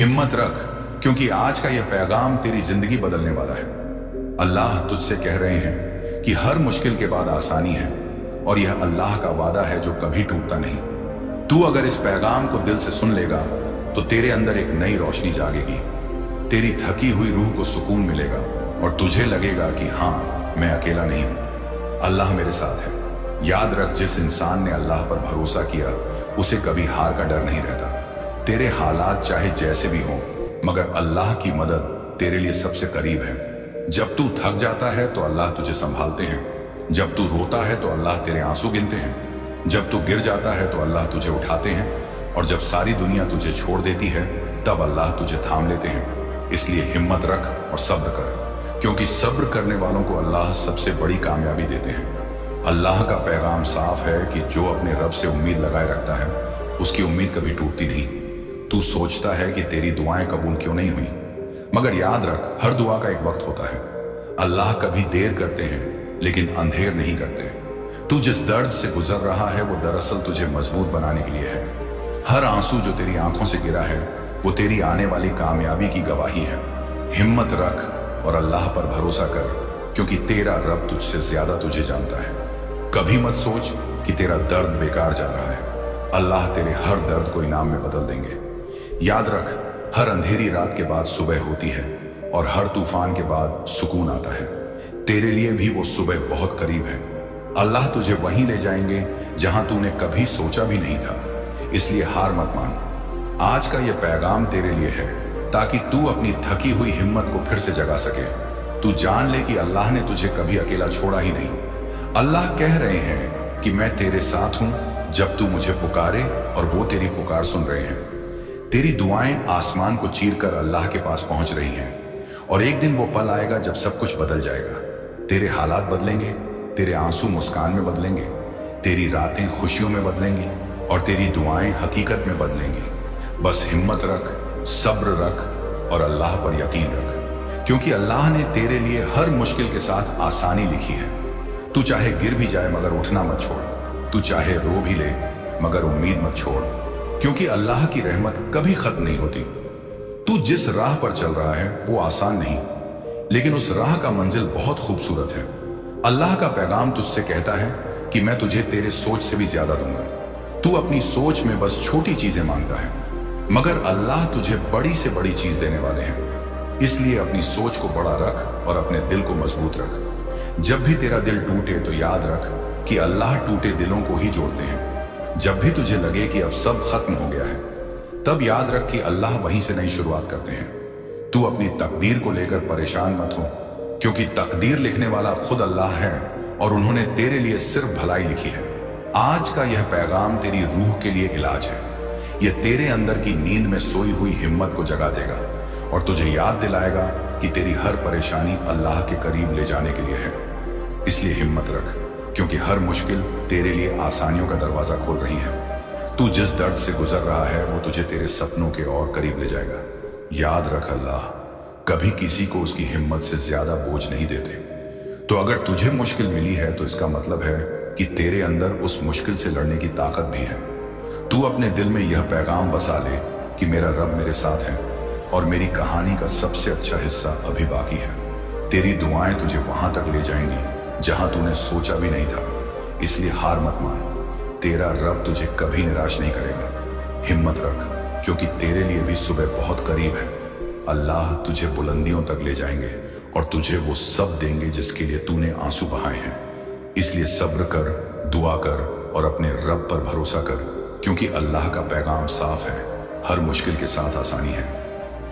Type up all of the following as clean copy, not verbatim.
हिम्मत रख, क्योंकि आज का यह पैगाम तेरी जिंदगी बदलने वाला है। अल्लाह तुझसे कह रहे हैं कि हर मुश्किल के बाद आसानी है, और यह अल्लाह का वादा है जो कभी टूटता नहीं। तू अगर इस पैगाम को दिल से सुन लेगा तो तेरे अंदर एक नई रोशनी जागेगी, तेरी थकी हुई रूह को सुकून मिलेगा और तुझे लगेगा कि हाँ, मैं अकेला नहीं हूं, अल्लाह मेरे साथ है। याद रख, जिस इंसान ने अल्लाह पर भरोसा किया उसे कभी हार का डर नहीं रहता। तेरे हालात चाहे जैसे भी हों, मगर अल्लाह की मदद तेरे लिए सबसे करीब है। जब तू थक जाता है तो अल्लाह तुझे संभालते हैं, जब तू रोता है तो अल्लाह तेरे आंसू गिनते हैं, जब तू गिर जाता है तो अल्लाह तुझे उठाते हैं, और जब सारी दुनिया तुझे छोड़ देती है तब अल्लाह तुझे थाम लेते हैं। इसलिए हिम्मत रख और सब्र कर, क्योंकि सब्र करने वालों को अल्लाह सबसे बड़ी कामयाबी देते हैं। अल्लाह का पैगाम साफ है कि जो अपने रब से उम्मीद लगाए रखता है उसकी उम्मीद कभी टूटती नहीं। तू सोचता है कि तेरी दुआएं कबूल क्यों नहीं हुई, मगर याद रख, हर दुआ का एक वक्त होता है। अल्लाह कभी देर करते हैं लेकिन अंधेर नहीं करते। तू जिस दर्द से गुजर रहा है वो दरअसल तुझे मजबूत बनाने के लिए है। हर आंसू जो तेरी आंखों से गिरा है वो तेरी आने वाली कामयाबी की गवाही है। हिम्मत रख और अल्लाह पर भरोसा कर, क्योंकि तेरा रब तुझसे ज्यादा तुझे जानता है। कभी मत सोच कि तेरा दर्द बेकार जा रहा है, अल्लाह तेरे हर दर्द को इनाम में बदल देंगे। याद रख, हर अंधेरी रात के बाद सुबह होती है और हर तूफान के बाद सुकून आता है। तेरे लिए भी वो सुबह बहुत करीब है। अल्लाह तुझे वहीं ले जाएंगे जहां तूने कभी सोचा भी नहीं था। इसलिए हार मत मान। आज का यह पैगाम तेरे लिए है ताकि तू अपनी थकी हुई हिम्मत को फिर से जगा सके। तू जान ले कि अल्लाह ने तुझे कभी अकेला छोड़ा ही नहीं। अल्लाह कह रहे हैं कि मैं तेरे साथ हूं जब तू मुझे पुकारे, और वो तेरी पुकार सुन रहे हैं। तेरी दुआएं आसमान को चीरकर अल्लाह के पास पहुंच रही हैं, और एक दिन वो पल आएगा जब सब कुछ बदल जाएगा। तेरे हालात बदलेंगे, तेरे आंसू मुस्कान में बदलेंगे, तेरी रातें खुशियों में बदलेंगी, और तेरी दुआएं हकीकत में बदलेंगी। बस हिम्मत रख, सब्र रख और अल्लाह पर यकीन रख, क्योंकि अल्लाह ने तेरे लिए हर मुश्किल के साथ आसानी लिखी है। तू चाहे गिर भी जाए मगर उठना मत छोड़, तू चाहे रो भी ले मगर उम्मीद मत छोड़, क्योंकि अल्लाह की रहमत कभी खत्म नहीं होती। तू जिस राह पर चल रहा है वो आसान नहीं, लेकिन उस राह का मंजिल बहुत खूबसूरत है। अल्लाह का पैगाम तुझसे कहता है कि मैं तुझे तेरे सोच से भी ज्यादा दूंगा। तू अपनी सोच में बस छोटी चीजें मांगता है, मगर अल्लाह तुझे बड़ी से बड़ी चीज देने वाले हैं। इसलिए अपनी सोच को बड़ा रख और अपने दिल को मजबूत रख। जब भी तेरा दिल टूटे तो याद रख कि अल्लाह टूटे दिलों को ही जोड़ते हैं। जब भी तुझे लगे कि अब सब खत्म हो गया है, तब याद रख कि अल्लाह वहीं से नई शुरुआत करते हैं। तू अपनी तकदीर को लेकर परेशान मत हो, क्योंकि तकदीर लिखने वाला खुद अल्लाह है, और उन्होंने तेरे लिए सिर्फ भलाई लिखी है। आज का यह पैगाम तेरी रूह के लिए इलाज है। यह तेरे अंदर की नींद में सोई हुई हिम्मत को जगा देगा और तुझे याद दिलाएगा कि तेरी हर परेशानी अल्लाह के करीब ले जाने के लिए है। इसलिए हिम्मत रख, क्योंकि हर मुश्किल तेरे लिए आसानियों का दरवाजा खोल रही है। तू जिस दर्द से गुजर रहा है वो तुझे तेरे सपनों के और करीब ले जाएगा। याद रख, अल्लाह कभी किसी को उसकी हिम्मत से ज्यादा बोझ नहीं देते। तो अगर तुझे मुश्किल मिली है तो इसका मतलब है कि तेरे अंदर उस मुश्किल से लड़ने की ताकत भी है। तू अपने दिल में यह पैगाम बसा ले कि मेरा रब मेरे साथ है, और मेरी कहानी का सबसे अच्छा हिस्सा अभी बाकी है। तेरी दुआएं तुझे वहां तक ले जाएंगी जहां तूने सोचा भी नहीं था। इसलिए हार मत मान, तेरा रब तुझे कभी निराश नहीं करेगा। हिम्मत रख, क्योंकि तेरे लिए भी सुबह बहुत करीब है। अल्लाह तुझे बुलंदियों तक ले जाएंगे और तुझे वो सब देंगे जिसके लिए तूने आंसू बहाए हैं। इसलिए सब्र कर, दुआ कर और अपने रब पर भरोसा कर, क्योंकि अल्लाह का पैगाम साफ है। हर मुश्किल के साथ आसानी है,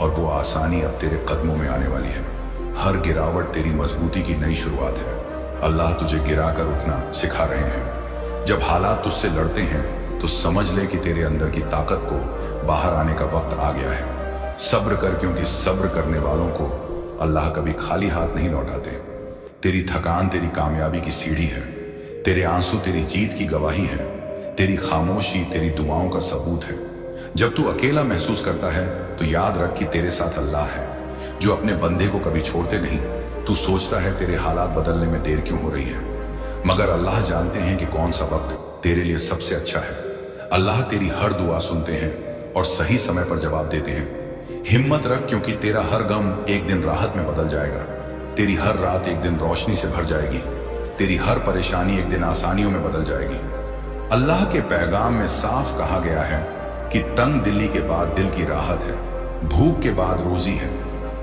और वो आसानी अब तेरे कदमों में आने वाली है। हर गिरावट तेरी मजबूती की नई शुरुआत है। अल्लाह तुझे गिराकर उठना सिखा रहे हैं। जब हालात तुझसे लड़ते हैं तो समझ ले कि तेरे अंदर की ताकत को बाहर आने का वक्त आ गया है। सब्र कर, क्योंकि सब्र करने वालों को अल्लाह कभी खाली हाथ नहीं लौटाते। तेरी थकान तेरी कामयाबी की सीढ़ी है, तेरे आंसू तेरी जीत की गवाही है, तेरी खामोशी तेरी दुआओं का सबूत है। जब तू अकेला महसूस करता है तो याद रख कि तेरे साथ अल्लाह है, जो अपने बंदे को कभी छोड़ते नहीं। तू सोचता है तेरे हालात बदलने में देर क्यों हो रही है, मगर अल्लाह जानते हैं कि कौन सा वक्त तेरे लिए सबसे अच्छा है। अल्लाह तेरी हर दुआ सुनते हैं और सही समय पर जवाब देते हैं। हिम्मत रख, क्योंकि तेरा हर गम एक दिन राहत में बदल जाएगा। तेरी हर रात एक दिन रोशनी से भर जाएगी। तेरी हर परेशानी एक दिन आसानियों में बदल जाएगी। अल्लाह के पैगाम में साफ कहा गया है कि तंग दिली के बाद दिल की राहत है, भूख के बाद रोजी है,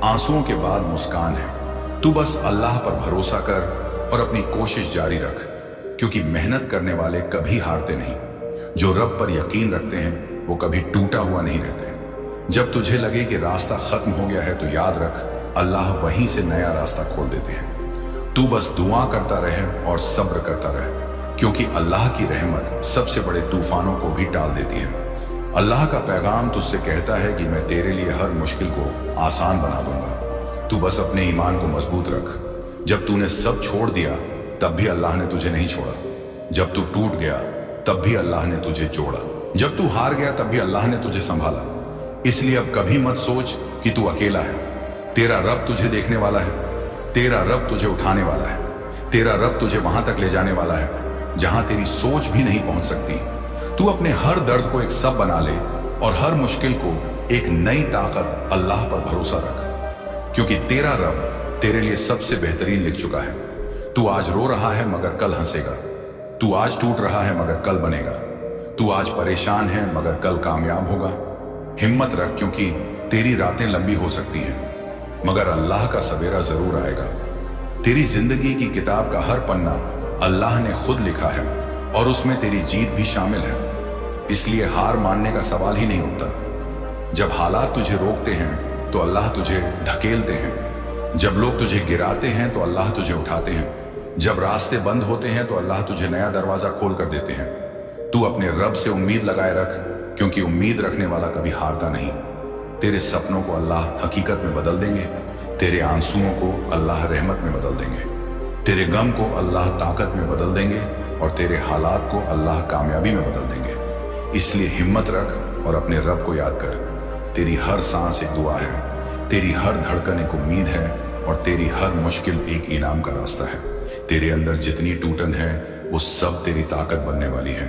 आंसुओं के बाद मुस्कान है। तू बस अल्लाह पर भरोसा कर और अपनी कोशिश जारी रख, क्योंकि मेहनत करने वाले कभी हारते नहीं। जो रब पर यकीन रखते हैं वो कभी टूटा हुआ नहीं रहते। जब तुझे लगे कि रास्ता खत्म हो गया है तो याद रख, अल्लाह वहीं से नया रास्ता खोल देते हैं। तू बस दुआ करता रहे और सब्र करता रहे, क्योंकि अल्लाह की रहमत सबसे बड़े तूफानों को भी टाल देती है। अल्लाह का पैगाम तुझसे कहता है कि मैं तेरे लिए हर मुश्किल को आसान बना दूंगा। तू बस अपने ईमान को मजबूत रख। जब तूने सब छोड़ दिया तब भी अल्लाह ने तुझे नहीं छोड़ा। जब तू टूट गया तब भी अल्लाह ने तुझे जोड़ा। जब तू हार गया तब भी अल्लाह ने तुझे संभाला। इसलिए अब कभी मत सोच कि तू अकेला है। तेरा रब तुझे देखने वाला है। तेरा रब तुझे उठाने वाला है। तेरा रब तुझे वहां तक ले जाने वाला है जहां तेरी सोच भी नहीं पहुंच सकती। तू अपने हर दर्द को एक सब बना ले और हर मुश्किल को एक नई ताकत अल्लाह पर भरोसा रख, क्योंकि तेरा रब तेरे लिए सबसे बेहतरीन लिख चुका है। तू आज रो रहा है मगर कल हंसेगा। तू आज टूट रहा है मगर कल बनेगा। तू आज परेशान है मगर कल कामयाब होगा। हिम्मत रख, क्योंकि तेरी रातें लंबी हो सकती हैं मगर अल्लाह का सवेरा जरूर आएगा। तेरी जिंदगी की किताब का हर पन्ना अल्लाह ने खुद लिखा है और उसमें तेरी जीत भी शामिल है। इसलिए हार मानने का सवाल ही नहीं उठता। जब हालात तुझे रोकते हैं तो अल्लाह तुझे धकेलते हैं। जब लोग तुझे गिराते हैं तो अल्लाह तुझे उठाते हैं। जब रास्ते बंद होते हैं तो अल्लाह तुझे नया दरवाजा खोल कर देते हैं। तू अपने रब से उम्मीद लगाए रख, क्योंकि उम्मीद रखने वाला कभी हारता नहीं। तेरे सपनों को अल्लाह हकीकत में बदल देंगे। तेरे आंसुओं को अल्लाह रहमत में बदल देंगे। तेरे गम को अल्लाह ताकत में बदल देंगे और तेरे हालात को अल्लाह कामयाबी में बदल देंगे। इसलिए हिम्मत रख और अपने रब को याद कर। तेरी हर सांस एक दुआ है। तेरी हर धड़कन एक उम्मीद है और तेरी हर मुश्किल एक इनाम का रास्ता है। तेरे अंदर जितनी टूटन है वो सब तेरी ताकत बनने वाली है।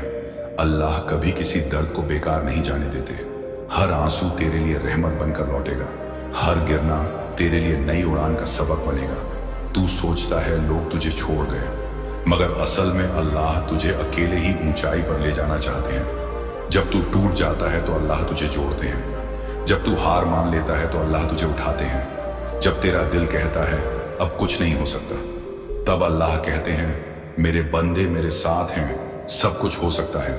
अल्लाह कभी किसी दर्द को बेकार नहीं जाने देते। हर आंसू तेरे लिए रहमत बनकर लौटेगा। हर गिरना तेरे लिए नई उड़ान का सबक बनेगा। तू सोचता है लोग तुझे छोड़ गए, मगर असल में अल्लाह तुझे अकेले ही ऊंचाई पर ले जाना चाहते हैं। जब तू टूट जाता है तो अल्लाह तुझे जोड़ते हैं। जब तू हार मान लेता है तो अल्लाह तुझे उठाते हैं। जब तेरा दिल कहता है अब कुछ नहीं हो सकता, तब अल्लाह कहते हैं मेरे बंदे मेरे साथ हैं, सब कुछ हो सकता है।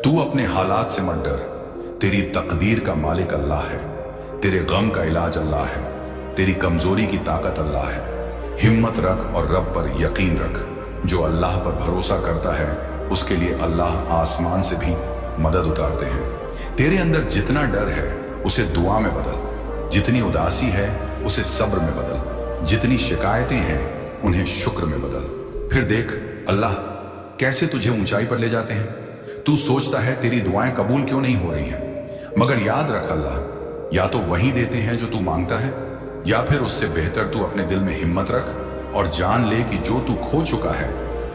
तू अपने हालात से मत डर। तेरी तकदीर का मालिक अल्लाह है। तेरे गम का इलाज अल्लाह है। तेरी कमजोरी की ताकत अल्लाह है। हिम्मत रख और रब पर यकीन रख। जो अल्लाह पर भरोसा करता है उसके लिए अल्लाह आसमान से भी मदद उतारते हैं। तेरे अंदर जितना डर है उसे दुआ में बदल। जितनी उदासी है उसे सब्र में बदल। जितनी शिकायतें हैं उन्हें शुक्र में बदल। फिर देख अल्लाह कैसे तुझे ऊंचाई पर ले जाते हैं। तू सोचता है तेरी दुआएं कबूल क्यों नहीं हो रही हैं, मगर याद रख अल्लाह या तो वही देते हैं जो तू मांगता है, या फिर उससे बेहतर तू अपने दिल में हिम्मत रख और जान ले कि जो तू खो चुका है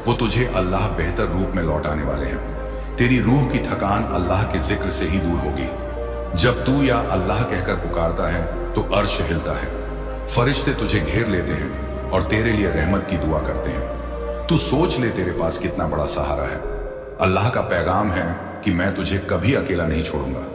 वो तुझे अल्लाह बेहतर रूप में लौटाने वाले हैं। तेरी रूह की थकान अल्लाह के जिक्र से ही दूर होगी। जब तू या अल्लाह कहकर पुकारता है तो अर्श हिलता है, फरिश्ते तुझे घेर लेते हैं और तेरे लिए रहमत की दुआ करते हैं। तू सोच ले तेरे पास कितना बड़ा सहारा है। अल्लाह का पैगाम है कि मैं तुझे कभी अकेला नहीं छोड़ूंगा।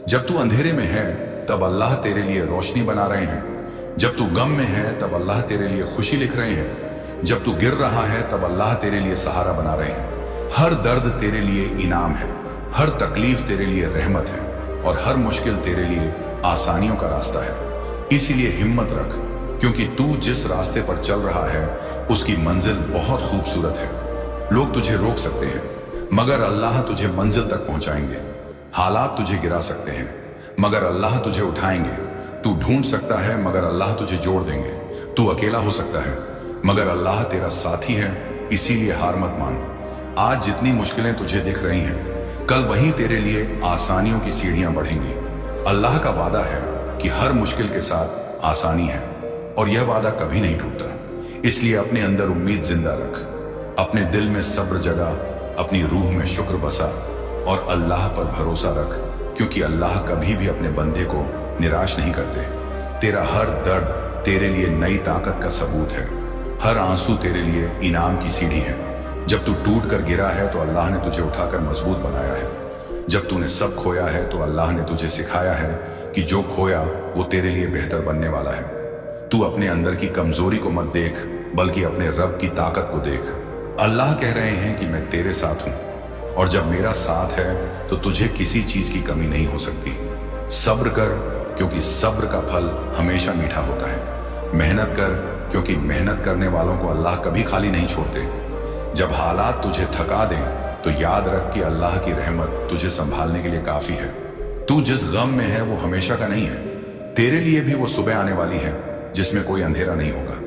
जब तू अंधेरे में है तब अल्लाह तेरे लिए रोशनी बना रहे हैं। जब तू गम में है तब अल्लाह तेरे लिए खुशी लिख रहे हैं। जब तू गिर रहा है तब अल्लाह तेरे लिए सहारा बना रहे हैं। हर दर्द तेरे लिए इनाम है। हर तकलीफ तेरे लिए रहमत है और हर मुश्किल तेरे लिए आसानियों का रास्ता है। इसीलिए हिम्मत रख, क्योंकि तू जिस रास्ते पर चल रहा है उसकी मंजिल बहुत खूबसूरत है। लोग तुझे रोक सकते हैं मगर अल्लाह तुझे मंजिल तक पहुंचाएंगे। हालात तुझे गिरा सकते हैं मगर अल्लाह तुझे उठाएंगे। तू ढूंढ सकता है मगर अल्लाह तुझे जोड़ देंगे। तू अकेला हो सकता है मगर अल्लाह तेरा साथी है। इसीलिए हार मत मान। आज जितनी मुश्किलें तुझे दिख रही हैं, कल वहीं तेरे लिए आसानियों की सीढ़ियां बढ़ेंगी। अल्लाह का वादा है कि हर मुश्किल के साथ आसानी है और यह वादा कभी नहीं टूटता। इसलिए अपने अंदर उम्मीद जिंदा रख, अपने दिल में सब्र जगा, अपनी रूह में शुक्र बसा और अल्लाह पर भरोसा रख, क्योंकि अल्लाह कभी भी अपने बंदे को निराश नहीं करते। तेरा हर दर्द तेरे लिए नई ताकत का सबूत है। हर आंसू तेरे लिए इनाम की सीढ़ी है। जब तू टूट कर गिरा है तो अल्लाह ने तुझे उठाकर मजबूत बनाया है। जब तूने सब खोया है तो अल्लाह ने तुझे सिखाया है कि जो खोया वो तेरे लिए बेहतर बनने वाला है। तू अपने अंदर की कमजोरी को मत देख, बल्कि अपने रब की ताकत को देख। अल्लाह कह रहे हैं कि मैं तेरे साथ हूं, और जब मेरा साथ है तो तुझे किसी चीज की कमी नहीं हो सकती। सब्र कर, क्योंकि सब्र का फल हमेशा मीठा होता है। मेहनत कर, क्योंकि मेहनत करने वालों को अल्लाह कभी खाली नहीं छोड़ते। जब हालात तुझे थका दें तो याद रख कि अल्लाह की रहमत तुझे संभालने के लिए काफी है। तू जिस गम में है वो हमेशा का नहीं है। तेरे लिए भी वो सुबह आने वाली है जिसमें कोई अंधेरा नहीं होगा।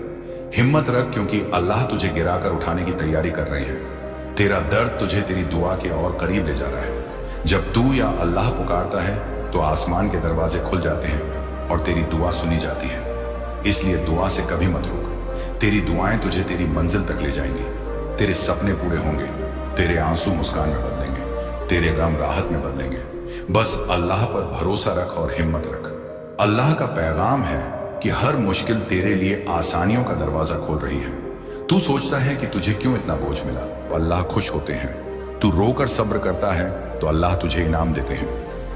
हिम्मत रख, क्योंकि अल्लाह तुझे गिराकर उठाने की तैयारी कर रहे हैं। तेरा दर्द तुझे तेरी दुआ के और करीब ले जा रहा है। जब तू या अल्लाह पुकारता है तो आसमान के दरवाजे खुल जाते हैं और तेरी दुआ सुनी जाती है। इसलिए दुआ से कभी मत रुक। तेरी दुआएं तुझे तेरी मंजिल तक ले जाएंगी। तेरे सपने पूरे होंगे, तेरे आंसू मुस्कान में बदलेंगे, तेरे गम राहत में बदलेंगे। बस अल्लाह पर भरोसा रख और हिम्मत रख। अल्लाह का पैगाम है कि हर मुश्किल तेरे लिए आसानियों का दरवाजा खोल रही है। तू सोचता है कि तुझे क्यों इतना बोझ मिला, तो अल्लाह खुश होते हैं। तू रोकर सब्र करता है तो अल्लाह तुझे इनाम देते हैं।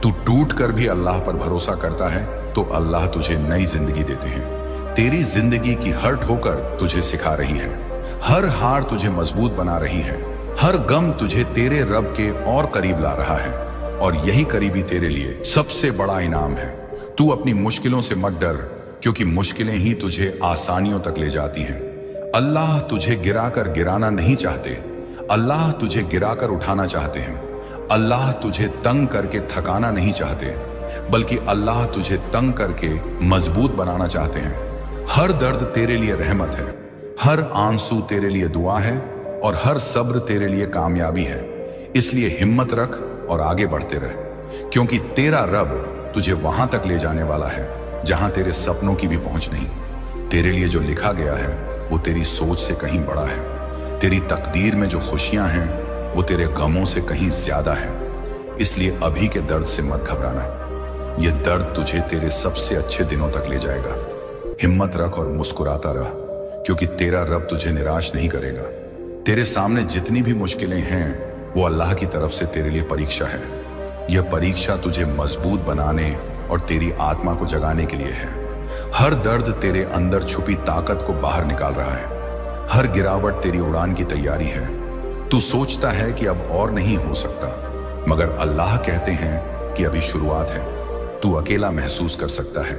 तू टूट कर भी अल्लाह पर भरोसा करता है तो अल्लाह तुझे नई जिंदगी देते हैं। तेरी जिंदगी की हर ठोकर तुझे सिखा रही है। हर हार तुझे मजबूत बना रही है। हर गम तुझे तेरे रब के और करीब ला रहा है, और यही करीबी तेरे लिए सबसे बड़ा इनाम है। तू अपनी मुश्किलों से मत डर, क्योंकि मुश्किलें ही तुझे आसानियों तक ले जाती हैं। अल्लाह तुझे गिराकर गिराना नहीं चाहते, अल्लाह तुझे गिराकर उठाना चाहते हैं। अल्लाह तुझे तंग करके थकाना नहीं चाहते, बल्कि अल्लाह तुझे तंग करके मजबूत बनाना चाहते हैं। हर दर्द तेरे लिए रहमत है, हर आंसू तेरे लिए दुआ है, और हर सब्र तेरे लिए कामयाबी है। इसलिए हिम्मत रख और आगे बढ़ते रह, क्योंकि तेरा रब तुझे वहां तक ले जाने वाला है जहां तेरे सपनों की भी पहुंच नहीं। तेरे लिए जो लिखा गया है वो तेरी सोच से कहीं बड़ा है। तेरी तकदीर में जो खुशियां हैं वो तेरे गमों से कहीं ज्यादा है। इसलिए अभी के दर्द से मत घबराना। यह दर्द तुझे तेरे सबसे अच्छे दिनों तक ले जाएगा। हिम्मत रख और मुस्कुराता रह, क्योंकि तेरा रब तुझे निराश नहीं करेगा। तेरे सामने जितनी भी मुश्किलें हैं वो अल्लाह की तरफ से तेरे लिए परीक्षा है। यह परीक्षा तुझे मजबूत बनाने और तेरी आत्मा को जगाने के लिए है। हर दर्द तेरे अंदर छुपी ताकत को बाहर निकाल रहा है। हर गिरावट तेरी उड़ान की तैयारी है। तू सोचता है कि अब और नहीं हो सकता, मगर अल्लाह कहते हैं कि अभी शुरुआत है। तू अकेला महसूस कर सकता है,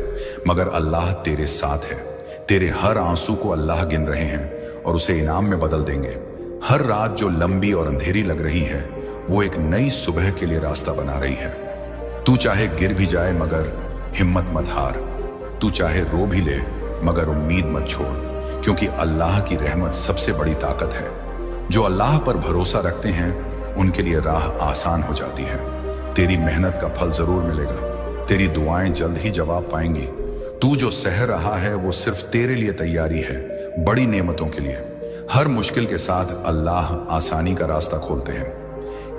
मगर अल्लाह तेरे साथ है। तेरे हर आंसू को अल्लाह गिन रहे हैं और उसे इनाम में बदल देंगे। हर रात जो लंबी और अंधेरी लग रही है वो एक नई सुबह के लिए रास्ता बना रही है। तू चाहे गिर भी जाए मगर हिम्मत मत हार। तू चाहे रो भी ले मगर उम्मीद मत छोड़, क्योंकि अल्लाह की रहमत सबसे बड़ी ताकत है। जो अल्लाह पर भरोसा रखते हैं उनके लिए राह आसान हो जाती है। तेरी मेहनत का फल जरूर मिलेगा। तेरी दुआएं जल्द ही जवाब पाएंगी। तू जो सह रहा है वो सिर्फ तेरे लिए तैयारी है, बड़ी नेमतों के लिए। हर मुश्किल के साथ अल्लाह आसानी का रास्ता खोलते हैं।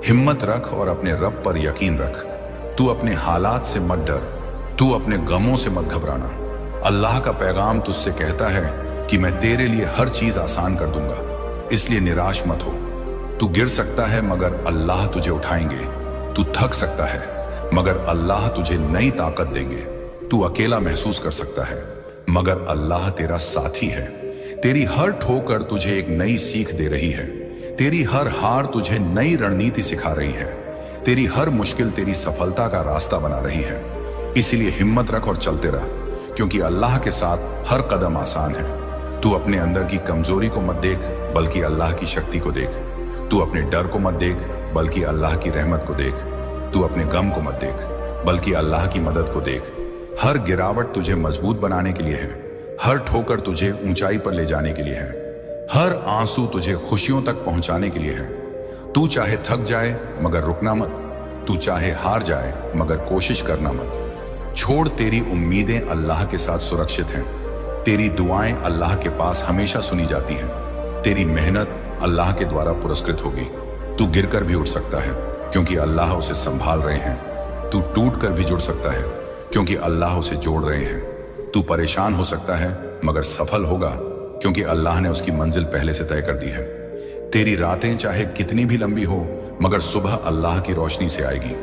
हिम्मत रख और अपने रब पर यकीन रख। तू अपने हालात से मत डर, तू अपने गमों से मत घबराना। अल्लाह का पैगाम तुझसे कहता है कि मैं तेरे लिए हर चीज आसान कर दूंगा, इसलिए निराश मत हो। तू गिर सकता है मगर अल्लाह तुझे उठाएंगे। तू थक सकता है मगर अल्लाह तुझे नई ताकत देंगे। तू अकेला महसूस कर सकता है मगर अल्लाह तेरा साथी है। तेरी हर ठोकर तुझे एक नई सीख दे रही है। तेरी हर हार तुझे नई रणनीति सिखा रही है। तेरी हर मुश्किल तेरी सफलता का रास्ता बना रही है। इसीलिए हिम्मत रख और चलते रह, क्योंकि अल्लाह के साथ हर कदम आसान है। तू अपने अंदर की कमजोरी को मत देख, बल्कि अल्लाह की शक्ति को देख। तू अपने डर को मत देख, बल्कि अल्लाह की रहमत को देख। तू अपने गम को मत देख, बल्कि अल्लाह की मदद को देख। हर गिरावट तुझे मजबूत बनाने के लिए है। हर ठोकर तुझे ऊंचाई पर ले जाने के लिए है। हर आंसू तुझे खुशियों तक पहुंचाने के लिए है। तू चाहे थक जाए मगर रुकना मत। तू चाहे हार जाए मगर कोशिश करना मत छोड़। तेरी उम्मीदें अल्लाह के साथ सुरक्षित हैं। तेरी दुआएं अल्लाह के पास हमेशा सुनी जाती हैं। तेरी मेहनत अल्लाह के द्वारा पुरस्कृत होगी। तू गिरकर भी उठ सकता है, क्योंकि अल्लाह उसे संभाल रहे हैं। तू टूट कर भी जुड़ सकता है, क्योंकि अल्लाह उसे जोड़ रहे हैं। तू परेशान हो सकता है मगर सफल होगा, क्योंकि अल्लाह ने उसकी मंजिल पहले से तय कर दी है। तेरी रातें चाहे कितनी भी लंबी हो मगर सुबह अल्लाह की रोशनी से आएगी।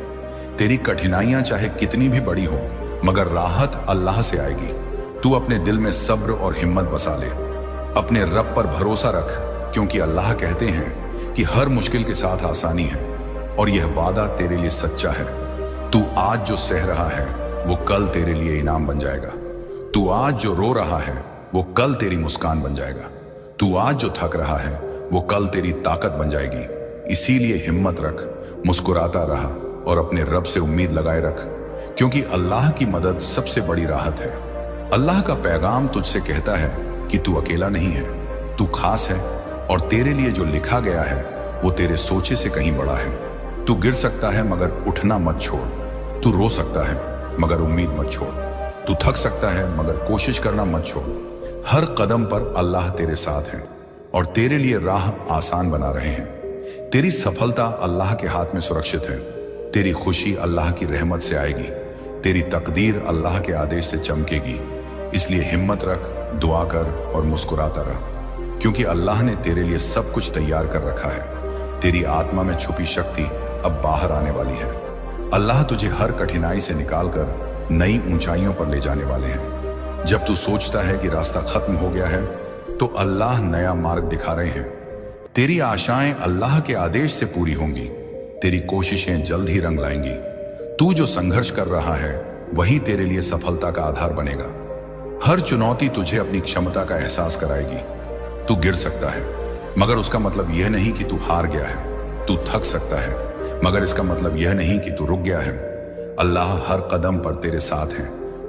तेरी कठिनाइयां चाहे कितनी भी बड़ी हो मगर राहत अल्लाह से आएगी। तू अपने दिल में सब्र और हिम्मत बसा ले। अपने रब पर भरोसा रख, क्योंकि अल्लाह कहते हैं कि हर मुश्किल के साथ आसानी है, और यह वादा तेरे लिए सच्चा है। तू आज जो सह रहा है वो कल तेरे लिए इनाम बन जाएगा। तू आज जो रो रहा है वो कल तेरी मुस्कान बन जाएगा। तू आज जो थक रहा है वो कल तेरी ताकत बन जाएगी। इसीलिए हिम्मत रख, मुस्कुराता रहा और अपने रब से उम्मीद लगाए रख, क्योंकि अल्लाह की मदद सबसे बड़ी राहत है। अल्लाह का पैगाम तुझसे कहता है कि तू अकेला नहीं है, तू खास है, और तेरे लिए जो लिखा गया है वो तेरे सोचे से कहीं बड़ा है। तू गिर सकता है मगर उठना मत छोड़। तू रो सकता है मगर उम्मीद मत छोड़। तू थक सकता है मगर कोशिश करना मत छोड़। हर कदम पर अल्लाह तेरे साथ है और तेरे लिए राह आसान बना रहे हैं। तेरी सफलता अल्लाह के हाथ में सुरक्षित है। तेरी खुशी अल्लाह की रहमत से आएगी। तेरी तकदीर अल्लाह के आदेश से चमकेगी। इसलिए हिम्मत रख, दुआ कर और मुस्कुराता रह, क्योंकि अल्लाह ने तेरे लिए सब कुछ तैयार कर रखा है। तेरी आत्मा में छुपी शक्ति अब बाहर आने वाली है। अल्लाह तुझे हर कठिनाई से निकालकर नई ऊंचाइयों पर ले जाने वाले हैं। जब तू सोचता है कि रास्ता खत्म हो गया है तो अल्लाह नया मार्ग दिखा रहे हैं। तेरी आशाएं अल्लाह के आदेश से पूरी होंगी। तेरी कोशिशें जल्द ही रंग लाएंगी। तू जो संघर्ष कर रहा है वही तेरे लिए सफलता का आधार बनेगा। हर चुनौती तुझे अपनी क्षमता का एहसास कराएगी। तू गिर सकता है मगर उसका मतलब यह नहीं कि तू हार गया है। तू थक सकता है मगर इसका मतलब यह नहीं कि तू रुक गया है। अल्लाह हर कदम पर तेरे साथ है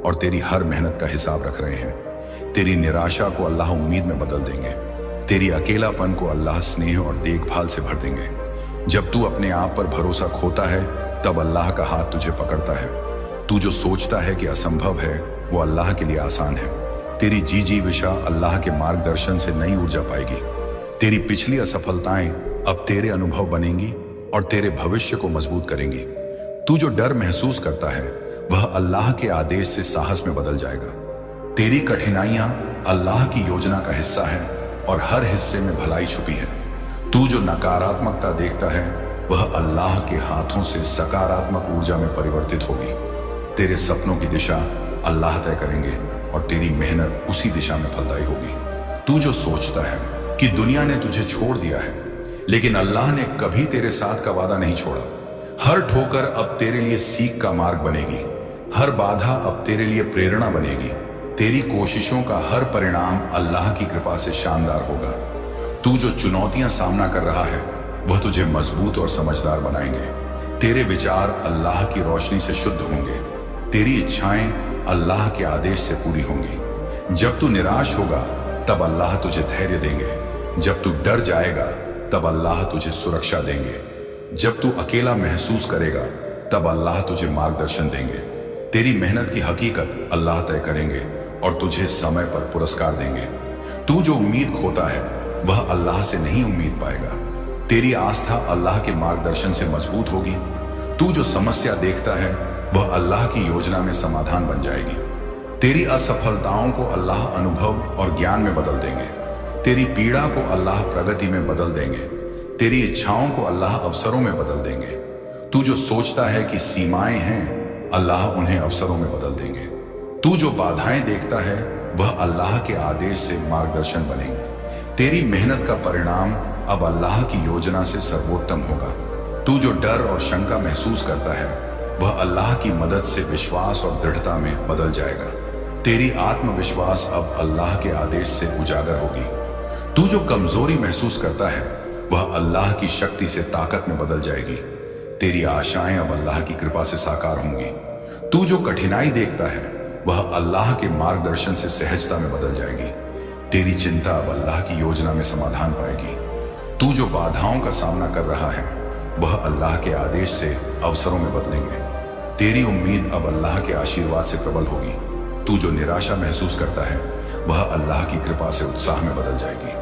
और तेरी हर मेहनत का हिसाब रख रहे हैं। तेरी निराशा को अल्लाह उम्मीद में बदल देंगे। तेरी अकेलापन को अल्लाह स्नेह और देखभाल से भर देंगे। जब तू अपने आप पर भरोसा खोता है तब अल्लाह का हाथ तुझे पकड़ता है। तू जो सोचता है कि असंभव है वो अल्लाह के लिए आसान है। तेरी जी विशा अल्लाह के मार्गदर्शन से नई ऊर्जा पाएगी। तेरी पिछली असफलताएं अब तेरे अनुभव बनेंगी और तेरे भविष्य को मजबूत करेंगी। तू जो डर महसूस करता है वह अल्लाह के आदेश से साहस में बदल जाएगा। तेरी कठिनाइयां अल्लाह की योजना का हिस्सा है और हर हिस्से में भलाई छुपी है। तू जो नकारात्मकता देखता है वह अल्लाह के हाथों से सकारात्मक ऊर्जा में परिवर्तित होगी। तेरे सपनों की दिशा अल्लाह तय करेंगे और तेरी मेहनत उसी दिशा में फलदायी होगी। तू जो सोचता है कि दुनिया ने तुझे छोड़ दिया है, लेकिन अल्लाह ने कभी तेरे साथ का वादा नहीं छोड़ा। हर ठोकर अब तेरे लिए सीख का मार्ग बनेगी। हर बाधा अब तेरे लिए प्रेरणा बनेगी। तेरी कोशिशों का हर परिणाम अल्लाह की कृपा से शानदार होगा। तू जो चुनौतियां सामना कर रहा है वह तुझे मजबूत और समझदार बनाएंगे। तेरे विचार अल्लाह की रोशनी से शुद्ध होंगे। तेरी इच्छाएं अल्लाह के आदेश से पूरी होंगी। जब तू निराश होगा तब अल्लाह तुझे धैर्य देंगे। जब तू डर जाएगा तब अल्लाह तुझे सुरक्षा देंगे। जब तू अकेला महसूस करेगा तब अल्लाह तुझे मार्गदर्शन देंगे। तेरी मेहनत की हकीकत अल्लाह तय करेंगे और तुझे समय पर पुरस्कार देंगे। तू जो उम्मीद खोता है वह अल्लाह से नहीं उम्मीद पाएगा। तेरी आस्था अल्लाह के मार्गदर्शन से मजबूत होगी। तू जो समस्या देखता है वह अल्लाह की योजना में समाधान बन जाएगी। तेरी असफलताओं को अल्लाह अनुभव और ज्ञान में बदल देंगे। तेरी पीड़ा को अल्लाह प्रगति में बदल देंगे। तेरी इच्छाओं को अल्लाह अवसरों में बदल देंगे। तू जो सोचता है कि सीमाएं हैं, अल्लाह उन्हें अवसरों में बदल देंगे। तू जो बाधाएं देखता है वह अल्लाह के आदेश से मार्गदर्शन बनेंगे। तेरी मेहनत का परिणाम अब अल्लाह की योजना से सर्वोत्तम होगा। तू जो डर और शंका महसूस करता है वह अल्लाह की मदद से विश्वास और दृढ़ता में बदल जाएगा। तेरी आत्मविश्वास अब अल्लाह के आदेश से उजागर होगी। तू जो कमजोरी महसूस करता है वह अल्लाह की शक्ति से ताकत में बदल जाएगी। तेरी आशाएं अब अल्लाह की कृपा से साकार होंगी। तू जो कठिनाई देखता है वह अल्लाह के मार्गदर्शन से सहजता में बदल जाएगी। तेरी चिंता अब अल्लाह की योजना में समाधान पाएगी। तू जो बाधाओं का सामना कर रहा है वह अल्लाह के आदेश से अवसरों में बदलेंगे। तेरी उम्मीद अब अल्लाह के आशीर्वाद से प्रबल होगी। तू जो निराशा महसूस करता है वह अल्लाह की कृपा से उत्साह में बदल जाएगी।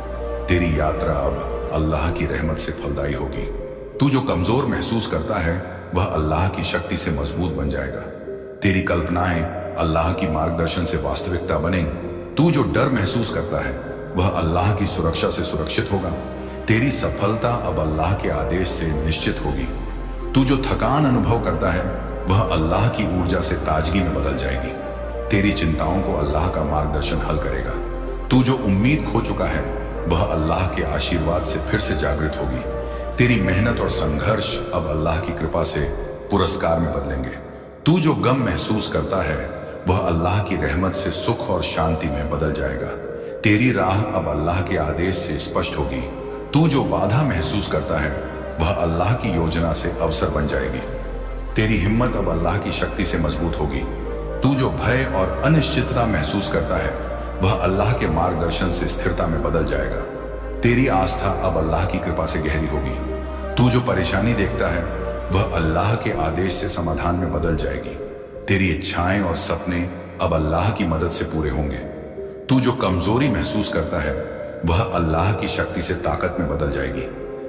तेरी यात्रा अब अल्लाह की रहमत से फलदायी होगी। तू जो कमजोर महसूस करता है वह अल्लाह की शक्ति से मजबूत बन जाएगा। तेरी कल्पनाएं अल्लाह की मार्गदर्शन से वास्तविकता बने। तू जो डर महसूस करता है वह अल्लाह की सुरक्षा से सुरक्षित होगा। तेरी सफलता अब अल्लाह के आदेश से निश्चित होगी। तू जो थकान अनुभव करता है वह अल्लाह की ऊर्जा से ताजगी में बदल जाएगी। तेरी चिंताओं को अल्लाह का मार्गदर्शन हल करेगा। तू जो उम्मीद खो चुका है वह अल्लाह के आशीर्वाद से फिर से जागृत होगी। तेरी मेहनत और संघर्ष अब अल्लाह की कृपा से पुरस्कार में बदलेंगे। तू जो गम महसूस करता है वह अल्लाह की रहमत से सुख और शांति में बदल जाएगा। तेरी राह अब अल्लाह के आदेश से स्पष्ट होगी। तू जो बाधा महसूस करता है वह अल्लाह की योजना से अवसर बन जाएगी। तेरी हिम्मत अब अल्लाह की शक्ति से मजबूत होगी। तू जो भय और अनिश्चितता महसूस करता है वह अल्लाह के मार्गदर्शन से स्थिरता में बदल जाएगा। तेरी आस्था अब अल्लाह की कृपा से गहरी होगी। तू जो परेशानी देखता है वह अल्लाह के आदेश से समाधान में बदल जाएगी। तेरी इच्छाएं और सपने अब अल्लाह की मदद से पूरे होंगे। तू जो कमजोरी महसूस करता है वह अल्लाह की शक्ति से ताकत में बदल जाएगी।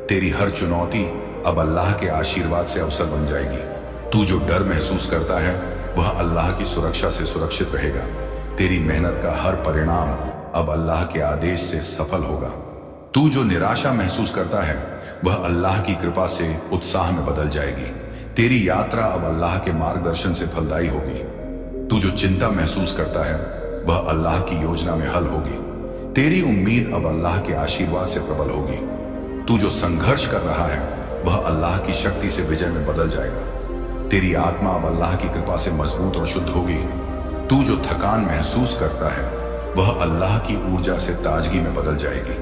तेरी हर चुनौती अब अल्लाह के आशीर्वाद से अवसर बन जाएगी। तू जो डर महसूस करता है वह अल्लाह की सुरक्षा से सुरक्षित रहेगा। तेरी मेहनत का हर परिणाम अब अल्लाह के आदेश से सफल होगा। तू जो निराशा महसूस करता है वह अल्लाह की कृपा से उत्साह में बदल जाएगी। तेरी यात्रा अब अल्लाह के मार्गदर्शन से फलदायी होगी। तू जो चिंता महसूस करता है वह अल्लाह की योजना में हल होगी। तेरी उम्मीद अब अल्लाह के आशीर्वाद से प्रबल होगी। तू जो संघर्ष कर रहा है वह अल्लाह की शक्ति से विजय में बदल जाएगा। तेरी आत्मा अब अल्लाह की कृपा से मजबूत और शुद्ध होगी। तू जो थकान महसूस करता है वह अल्लाह की ऊर्जा से ताजगी में बदल जाएगी।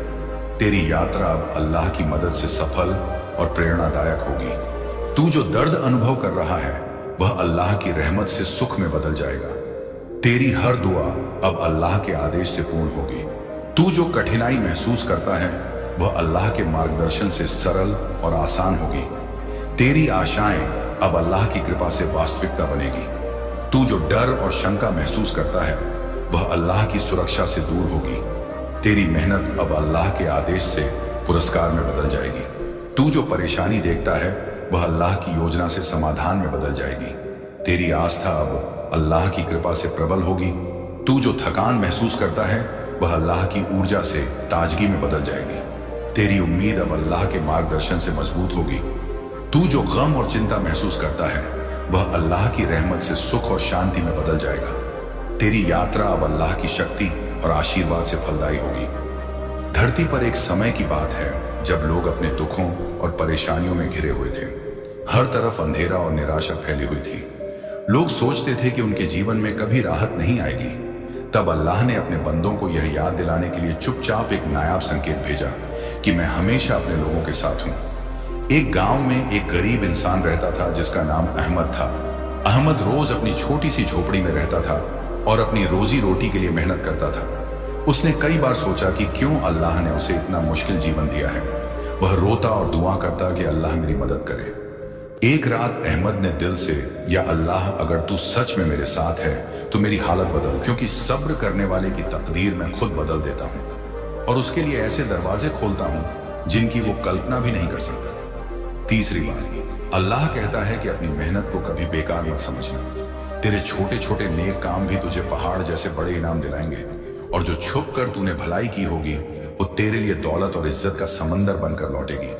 तेरी यात्रा अब अल्लाह की मदद से सफल और प्रेरणादायक होगी। तू जो दर्द अनुभव कर रहा है वह अल्लाह की रहमत से सुख में बदल जाएगा। तेरी हर दुआ अब अल्लाह के आदेश से पूर्ण होगी। तू जो कठिनाई महसूस करता है वह अल्लाह के मार्गदर्शन से सरल और आसान होगी। तेरी आशाएं अब अल्लाह की कृपा से वास्तविकता बनेगी। तू जो डर और शंका महसूस करता है वह अल्लाह की सुरक्षा से दूर होगी। तेरी मेहनत अब अल्लाह के आदेश से पुरस्कार में बदल जाएगी। तू जो परेशानी देखता है वह अल्लाह की योजना से समाधान में बदल जाएगी। तेरी आस्था अब अल्लाह की कृपा से प्रबल होगी। तू जो थकान महसूस करता है वह अल्लाह की ऊर्जा से ताजगी में बदल जाएगी। तेरी उम्मीद अब अल्लाह के मार्गदर्शन से मजबूत होगी। तू जो गम और चिंता महसूस करता है वह अल्लाह की रहमत से सुख और शांति में बदल जाएगा। तेरी यात्रा अब अल्लाह की शक्ति और आशीर्वाद से फलदायी होगी। धरती पर एक समय की बात है जब लोग अपने दुखों और परेशानियों में घिरे हुए थे। हर तरफ अंधेरा और निराशा फैली हुई थी। लोग सोचते थे कि उनके जीवन में कभी राहत नहीं आएगी। तब अल्लाह ने अपने बंदों को यह याद दिलाने के लिए चुपचाप एक नायाब संकेत भेजा कि मैं हमेशा अपने लोगों के साथ हूं। एक गांव में एक गरीब इंसान रहता था जिसका नाम अहमद था। अहमद रोज अपनी छोटी सी झोपड़ी में रहता था और अपनी रोजी रोटी के लिए मेहनत करता था। उसने कई बार सोचा कि क्यों अल्लाह ने उसे इतना मुश्किल जीवन दिया है। वह रोता और दुआ करता कि अल्लाह मेरी मदद करे। एक रात अहमद ने दिल से, या अल्लाह अगर तू सच में मेरे साथ है तो मेरी हालत बदल, क्योंकि सब्र करने वाले की तकदीर मैं खुद बदल देता हूँ और उसके लिए ऐसे दरवाजे खोलता हूँ जिनकी वो कल्पना भी नहीं कर सकता। तीसरी बात, अल्लाह कहता है कि अपनी मेहनत को कभी बेकार मत समझना। तेरे छोटे छोटे नेक काम भी तुझे पहाड़ जैसे बड़े इनाम दिलाएंगे और जो छुप कर तूने भलाई की होगी वो तेरे लिए दौलत और इज्जत का समंदर बनकर लौटेगी।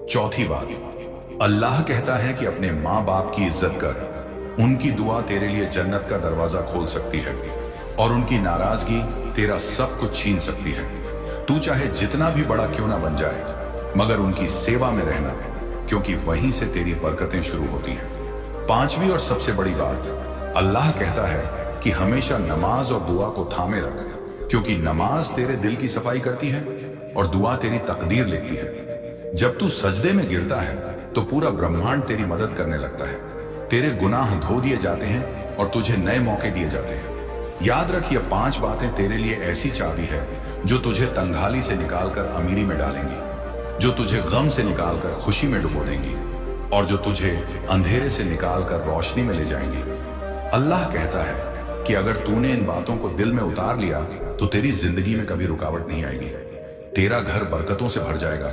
चौथी बात, अल्लाह कहता है कि अपने माँ बाप की इज्जत कर। उनकी दुआ तेरे लिए जन्नत का दरवाजा खोल सकती है और उनकी नाराजगी तेरा सब कुछ छीन सकती है। तू चाहे जितना भी बड़ा क्यों ना बन जाए मगर उनकी सेवा में रहना, क्योंकि वहीं से तेरी बरकतें शुरू होती हैं। पांचवी और सबसे बड़ी बात, अल्लाह कहता है कि हमेशा नमाज और दुआ को थामे रख, क्योंकि नमाज तेरे दिल की सफाई करती है और दुआ तेरी तकदीर लिखती है। जब तू सजदे में गिरता है तो पूरा ब्रह्मांड तेरी मदद करने लगता है। तेरे गुनाह धो दिए जाते हैं और तुझे नए मौके दिए जाते हैं। याद रख, ये 5 बातें तेरे लिए ऐसी चाबी है जो तुझे तंगहाली से निकालकर अमीरी में डालेंगी, जो तुझे गम से निकालकर खुशी में डुबो देंगी और जो तुझे अंधेरे से निकालकर रोशनी में ले जाएंगी। अल्लाह कहता है कि अगर तूने इन बातों को दिल में उतार लिया तो तेरी जिंदगी में कभी रुकावट नहीं आएगी। तेरा घर बरकतों से भर जाएगा,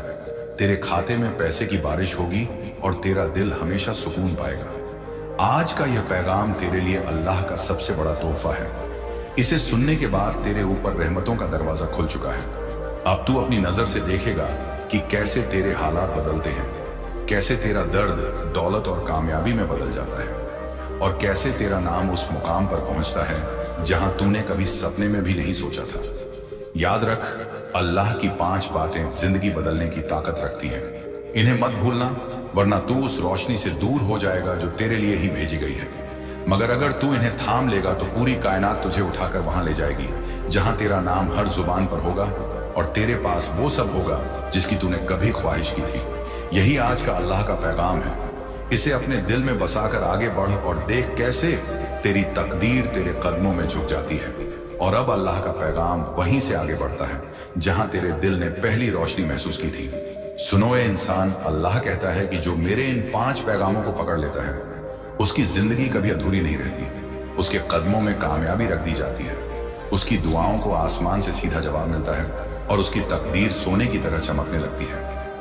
तेरे खाते में पैसे की बारिश होगी और तेरा दिल हमेशा सुकून पाएगा। आज का यह पैगाम तेरे लिए अल्लाह का सबसे बड़ा तोहफा है। इसे सुनने के बाद तेरे ऊपर रहमतों का दरवाजा खुल चुका है। अब तू अपनी नजर से देखेगा कि कैसे तेरे हालात बदलते हैं, कैसे तेरा दर्द दौलत और कामयाबी में बदल जाता है, और कैसे तेरा नाम उस मुकाम पर पहुंचता है जहां तूने कभी सपने में भी नहीं सोचा था। याद रख, अल्लाह की 5 बातें जिंदगी बदलने की ताकत रखती हैं। इन्हें मत भूलना, वरना तू उस रोशनी से दूर हो जाएगा जो तेरे लिए ही भेजी गई है। मगर अगर तू इन्हें थाम लेगा तो पूरी कायनात तुझे उठाकर वहां ले जाएगी जहां तेरा नाम हर जुबान पर होगा और तेरे पास वो सब होगा जिसकी तूने कभी ख्वाहिश की थी। यही आज का अल्लाह का पैगाम है। इसे अपने दिल में बसाकर आगे बढ़ और देख कैसे तेरी तकदीर तेरे कदमों में झुक जाती है। और अब अल्लाह का पैगाम वहीं से आगे बढ़ता है जहां तेरे दिल ने पहली रोशनी महसूस की थी। सुनो ए इंसान, अल्लाह कहता है कि जो मेरे इन 5 पैगामों को पकड़ लेता है उसकी जिंदगी कभी अधूरी नहीं रहती। उसके कदमों में कामयाबी रख दी जाती है, उसकी दुआओं को आसमान से सीधा जवाब मिलता है और उसकी तकदीर सोने की तरह चमकने लगती है।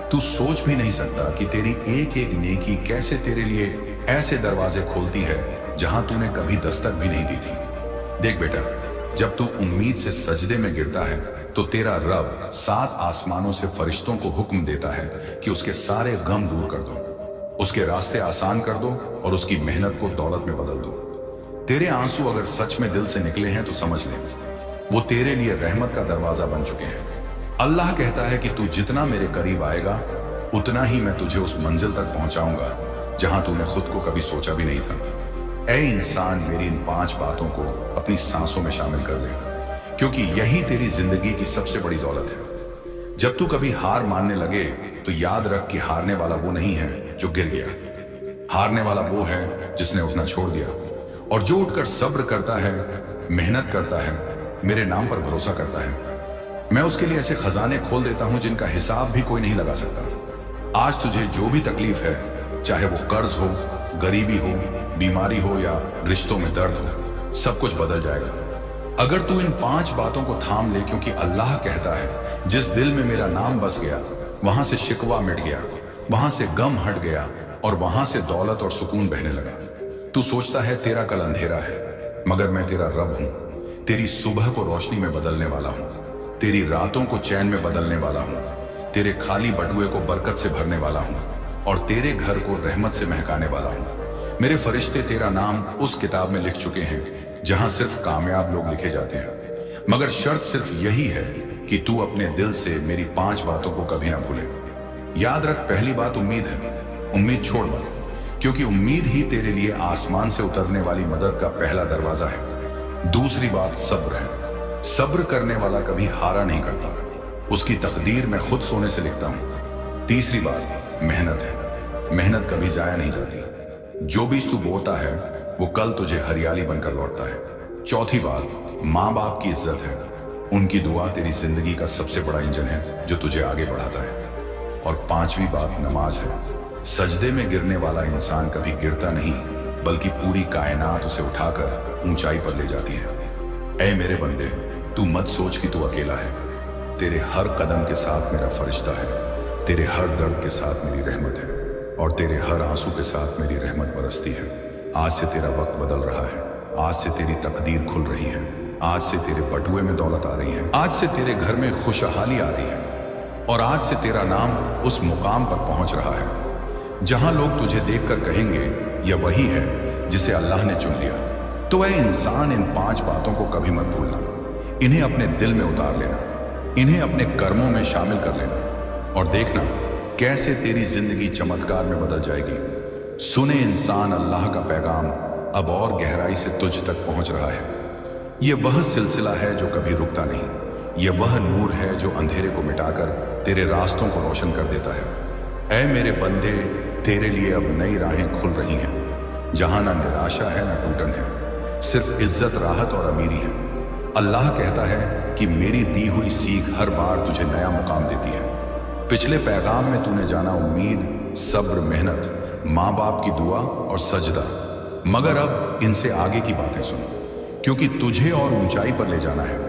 तू सोच भी नहीं सकता कि तेरी एक एक नेकी कैसे तेरे लिए ऐसे दरवाजे खोलती है जहां तूने कभी दस्तक भी नहीं दी थी। देख बेटा, जब तू उम्मीद से सजदे में गिरता है तो तेरा रब 7 आसमानों से फरिश्तों को हुक्म देता है कि उसके सारे गम दूर कर दो, उसके रास्ते आसान कर दो और उसकी मेहनत को दौलत में बदल दो। तेरे आंसू अगर सच में दिल से निकले हैं तो समझ ले, वो तेरे लिए रहमत का दरवाजा बन चुके हैं। अल्लाह कहता है कि तू जितना मेरे करीब आएगा उतना ही मैं तुझे उस मंजिल तक पहुंचाऊंगा जहां तूने खुद को कभी सोचा भी नहीं था। ऐ इंसान, मेरी इन 5 बातों को अपनी सांसों में शामिल कर ले, क्योंकि यही तेरी जिंदगी की सबसे बड़ी दौलत है। जब तू कभी हार मानने लगे तो याद रख कि हारने वाला वो नहीं है जो गिर गया, हारने वाला वो है जिसने उठना छोड़ दिया। और जो उठकर सब्र करता है, मेहनत करता है, मेरे नाम पर भरोसा करता है, मैं उसके लिए ऐसे खजाने खोल देता हूं जिनका हिसाब भी कोई नहीं लगा सकता। आज तुझे जो भी तकलीफ है, चाहे वो कर्ज हो, गरीबी हो, बीमारी हो या रिश्तों में दर्द हो, सब कुछ बदल जाएगा अगर तू इन 5 बातों को थाम ले। क्योंकि अल्लाह कहता है, जिस दिल में मेरा नाम बस गया वहां से शिकवा मिट गया, वहां से गम हट गया और वहां से दौलत और सुकून बहने लगा। तू सोचता है तेरा कल अंधेरा है, मगर मैं तेरा रब हूं। तेरी सुबह को रोशनी में बदलने वाला हूं, तेरी रातों को चैन में बदलने वाला हूं, तेरे खाली बटुए को बरकत से भरने वाला हूं और तेरे घर को रहमत से महकाने वाला हूं। मेरे फरिश्ते तेरा नाम उस किताब में लिख चुके हैं जहां सिर्फ कामयाब लोग लिखे जाते हैं। मगर शर्त सिर्फ यही है कि तू अपने दिल से मेरी 5 बातों को कभी ना भूले। याद रख, पहली बात उम्मीद है। उम्मीद छोड़ मत, क्योंकि उम्मीद ही तेरे लिए आसमान से उतरने वाली मदद का पहला दरवाजा है। दूसरी बात सब्र है। सब्र करने वाला कभी हारा नहीं करता, उसकी तकदीर मैं खुद सोने से लिखता हूं। तीसरी बात मेहनत है। मेहनत कभी जाया नहीं जाती। जो बीज तू बोता है वो कल तुझे हरियाली बनकर लौटता है। चौथी बात माँ बाप की इज्जत है। उनकी दुआ तेरी जिंदगी का सबसे बड़ा इंजन है जो तुझे आगे बढ़ाता है। और 5वीं बात नमाज है। सजदे में गिरने वाला इंसान कभी गिरता नहीं, बल्कि पूरी कायनात उसे उठाकर ऊंचाई पर ले जाती है। ऐ मेरे बंदे, तू मत सोच कि तू अकेला है। तेरे हर कदम के साथ मेरा फरिश्ता है, तेरे हर दर्द के साथ मेरी रहमत है और तेरे हर आंसू के साथ मेरी रहमत बरसती है। आज से तेरा वक्त बदल रहा है, आज से तेरी तकदीर खुल रही है, आज से तेरे बटुए में दौलत आ रही है, आज से तेरे घर में खुशहाली आ रही है और आज से तेरा नाम उस मुकाम पर पहुंच रहा है जहां लोग तुझे देखकर कहेंगे यह वही है जिसे अल्लाह ने चुन लिया। तो ऐ इंसान, इन 5 बातों को कभी मत भूलना। इन्हें अपने दिल में उतार लेना, इन्हें अपने कर्मों में शामिल कर लेना और देखना कैसे तेरी जिंदगी चमत्कार में बदल जाएगी। सुने इंसान, अल्लाह का पैगाम अब और गहराई से तुझ तक पहुंच रहा है। यह वह सिलसिला है जो कभी रुकता नहीं। यह वह नूर है जो अंधेरे को मिटाकर तेरे रास्तों को रोशन कर देता है। ऐ मेरे बंदे, तेरे लिए अब नई राहें खुल रही हैं जहां ना निराशा है ना टूटन है, सिर्फ इज्जत, राहत और अमीरी है। अल्लाह कहता है कि मेरी दी हुई सीख हर बार तुझे नया मुकाम देती है। पिछले पैगाम में तूने जाना उम्मीद, सब्र, मेहनत, माँ बाप की दुआ और सजदा, मगर अब इनसे आगे की बातें सुन, क्योंकि तुझे और ऊंचाई पर ले जाना है।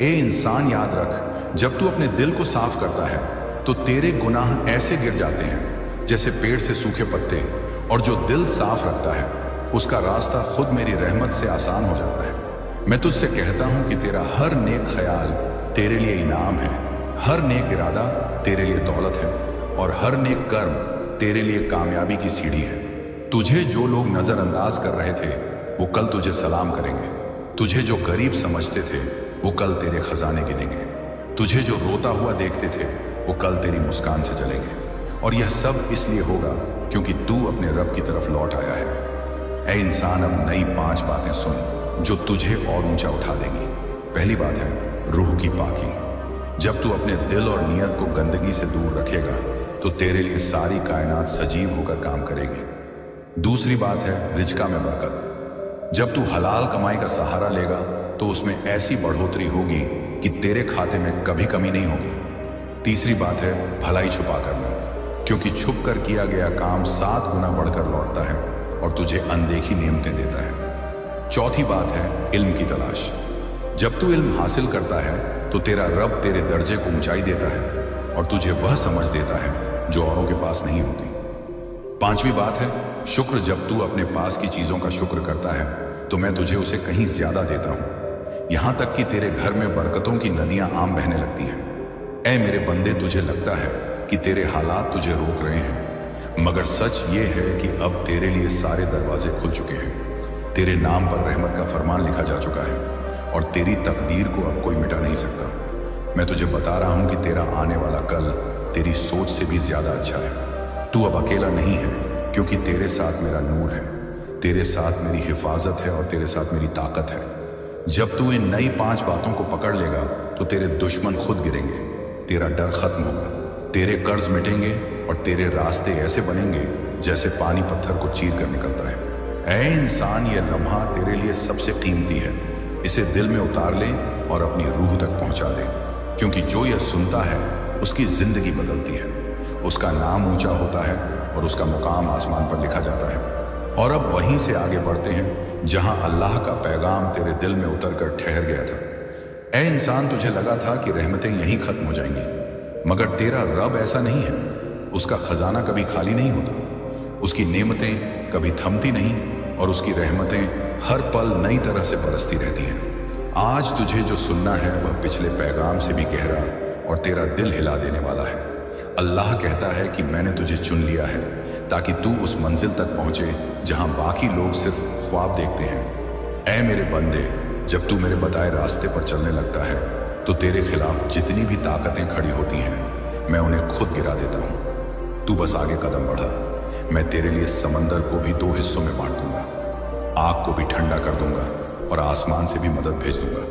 ए इंसान, याद रख, जब तू अपने दिल को साफ करता है तो तेरे गुनाह ऐसे गिर जाते हैं जैसे पेड़ से सूखे पत्ते, और जो दिल साफ रखता है उसका रास्ता खुद मेरी रहमत से आसान हो जाता है। मैं तुझसे कहता हूं कि तेरा हर नेक ख्याल तेरे लिए इनाम है, हर नेक इरादा तेरे लिए दौलत है, और हर नेक कर्म तेरे लिए कामयाबी की सीढ़ी है। तुझे जो लोग नजरअंदाज कर रहे थे वो कल तुझे सलाम करेंगे। तुझे जो गरीब समझते थे वो कल तेरे खजाने गिनेंगे। तुझे जो रोता हुआ देखते थे वो कल तेरी मुस्कान से जलेंगे। और यह सब इसलिए होगा क्योंकि तू अपने रब की तरफ लौट आया है। ऐ इंसान, अब नई 5 बातें सुन जो तुझे और ऊंचा उठा देंगी। पहली बात है रूह की पाकी। जब तू अपने दिल और नियत को गंदगी से दूर रखेगा तो तेरे लिए सारी कायनात सजीव होकर काम करेगी। दूसरी बात है रिज्का में बरकत। जब तू हलाल कमाई का सहारा लेगा तो उसमें ऐसी बढ़ोतरी होगी कि तेरे खाते में कभी कमी नहीं होगी। तीसरी बात है भलाई छुपा करना, क्योंकि छुप कर किया गया काम 7 गुना बढ़कर लौटता है और तुझे अनदेखी नेमतें देता है। चौथी बात है इल्म की तलाश। जब तू इल्म हासिल करता है तो तेरा रब तेरे दर्जे को ऊंचाई देता है और तुझे वह समझ देता है जो औरों के पास नहीं होती। पांचवी बात है शुक्र। जब तू अपने पास की चीजों का शुक्र करता है तो मैं तुझे उसे कहीं ज्यादा देता हूं, यहां तक कि तेरे घर में बरकतों की नदियां आम बहने लगती हैं। ऐ मेरे बंदे, तुझे लगता है कि तेरे हालात तुझे रोक रहे हैं, मगर सच ये है कि अब तेरे लिए सारे दरवाजे खुल चुके हैं। तेरे नाम पर रहमत का फरमान लिखा जा चुका है और तेरी तकदीर को अब कोई मिटा नहीं सकता। मैं तुझे बता रहा हूं कि तेरा आने वाला कल तेरी सोच से भी ज्यादा अच्छा है। तू अब अकेला नहीं है, क्योंकि तेरे साथ मेरा नूर है, तेरे साथ मेरी हिफाजत है और तेरे साथ मेरी ताकत है। जब तू इन नई 5 बातों को पकड़ लेगा तो तेरे दुश्मन खुद गिरेंगे, तेरा डर खत्म होगा, तेरे कर्ज मिटेंगे और तेरे रास्ते ऐसे बनेंगे जैसे पानी पत्थर को चीर कर निकलता है। ऐ इंसान, ये लम्हा तेरे लिए सबसे कीमती है। इसे दिल में उतार ले और अपनी रूह तक पहुंचा दे, क्योंकि जो यह सुनता है उसकी जिंदगी बदलती है, उसका नाम ऊंचा होता है और उसका मुकाम आसमान पर लिखा जाता है। और अब वहीं से आगे बढ़ते हैं जहां अल्लाह का पैगाम तेरे दिल में उतरकर ठहर गया था। ऐ इंसान, तुझे लगा था कि रहमतें यहीं खत्म हो जाएंगी, मगर तेरा रब ऐसा नहीं है। उसका खजाना कभी खाली नहीं होता, उसकी नेमतें कभी थमती नहीं और उसकी रहमतें हर पल नई तरह से बरसती रहती हैं। आज तुझे जो सुनना है वह पिछले पैगाम से भी गहरा और तेरा दिल हिला देने वाला है। अल्लाह कहता है कि मैंने तुझे चुन लिया है ताकि तू उस मंजिल तक पहुंचे जहां बाकी लोग सिर्फ ख्वाब देखते हैं। ऐ मेरे बंदे, जब तू मेरे बताए रास्ते पर चलने लगता है तो तेरे खिलाफ जितनी भी ताकतें खड़ी होती हैं मैं उन्हें खुद गिरा देता हूं। तू बस आगे कदम बढ़ा, मैं तेरे लिए समंदर को भी 2 हिस्सों में बांट दूंगा, आग को भी ठंडा कर दूंगा और आसमान से भी मदद भेज दूंगा,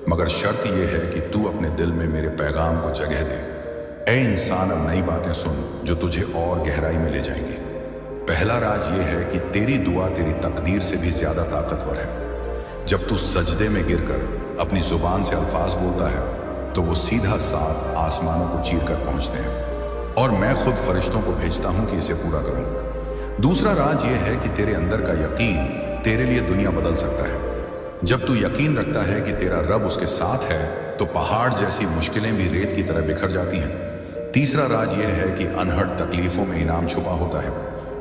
मगर शर्त यह है कि तू अपने दिल में मेरे पैगाम को जगह दे। ऐ इंसान, अब नई बातें सुन जो तुझे और गहराई में ले जाएंगी। पहला राज यह है कि तेरी दुआ तेरी तकदीर से भी ज्यादा ताकतवर है। जब तू सजदे में गिरकर अपनी जुबान से अल्फाज बोलता है तो वो सीधा 7 आसमानों को चीर कर पहुंचते हैं और मैं खुद फरिश्तों को भेजता हूं कि इसे पूरा करूं। दूसरा राज यह है कि तेरे अंदर का यकीन तेरे लिए दुनिया बदल सकता है। जब तू यकीन रखता है कि तेरा रब उसके साथ है तो पहाड़ जैसी मुश्किलें भी रेत की तरह बिखर जाती हैं। तीसरा राज यह है कि अनहद तकलीफों में इनाम छुपा होता है।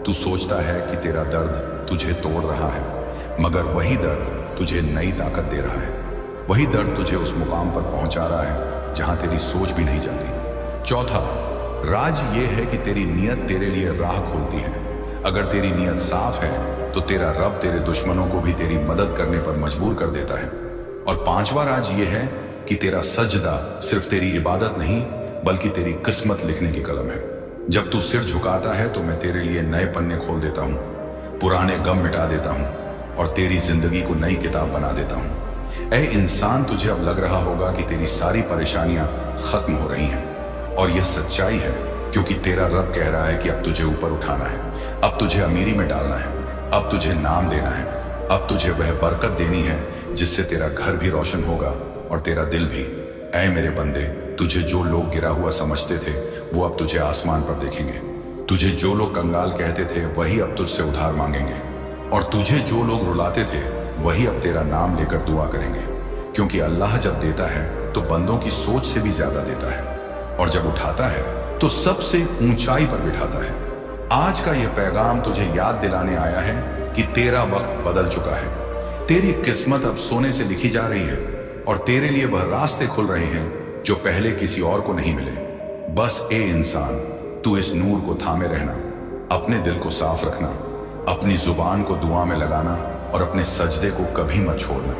तू सोचता है कि तेरा दर्द तुझे तोड़ रहा है, मगर वही दर्द तुझे नई ताकत दे रहा है। वही दर्द तुझे उस मुकाम पर पहुंचा रहा है जहां तेरी सोच भी नहीं जाती। चौथा राज यह है कि तेरी नीयत तेरे लिए राह खोलती है। अगर तेरी नीयत साफ है तो तेरा रब तेरे दुश्मनों को भी तेरी मदद करने पर मजबूर कर देता है। और पांचवा राज यह है कि तेरा सजदा सिर्फ तेरी इबादत नहीं बल्कि तेरी किस्मत लिखने की कलम है। जब तू सिर झुकाता है तो मैं तेरे लिए नए पन्ने खोल देता हूं, पुराने गम मिटा देता हूं और तेरी जिंदगी को नई किताब बना देता हूं। ऐ इंसान, तुझे अब लग रहा होगा कि तेरी सारी परेशानियां खत्म हो रही हैं और यह सच्चाई है क्योंकि तेरा रब कह रहा है कि अब तुझे ऊपर उठाना है, अब तुझे अमीरी में डालना है, अब तुझे नाम देना है, अब तुझे वह बरकत देनी है जिससे तेरा घर भी रोशन होगा और तेरा दिल भी। ऐ मेरे बंदे, तुझे जो लोग गिरा हुआ समझते थे वो अब तुझे आसमान पर देखेंगे। तुझे जो लोग कंगाल कहते थे वही अब तुझसे उधार मांगेंगे और तुझे जो लोग रुलाते थे वही अब तेरा नाम लेकर दुआ करेंगे। क्योंकि अल्लाह जब देता है तो बंदों की सोच से भी ज्यादा देता है और जब उठाता है तो सबसे ऊंचाई पर बिठाता है। आज का यह पैगाम तुझे याद दिलाने आया है कि तेरा वक्त बदल चुका है। तेरी किस्मत अब सोने से लिखी जा रही है और तेरे लिए वह रास्ते खुल रहे हैं जो पहले किसी और को नहीं मिले। बस ए इंसान, तू इस नूर को थामे रहना, अपने दिल को साफ रखना, अपनी जुबान को दुआ में लगाना और अपने सजदे को कभी मत छोड़ना,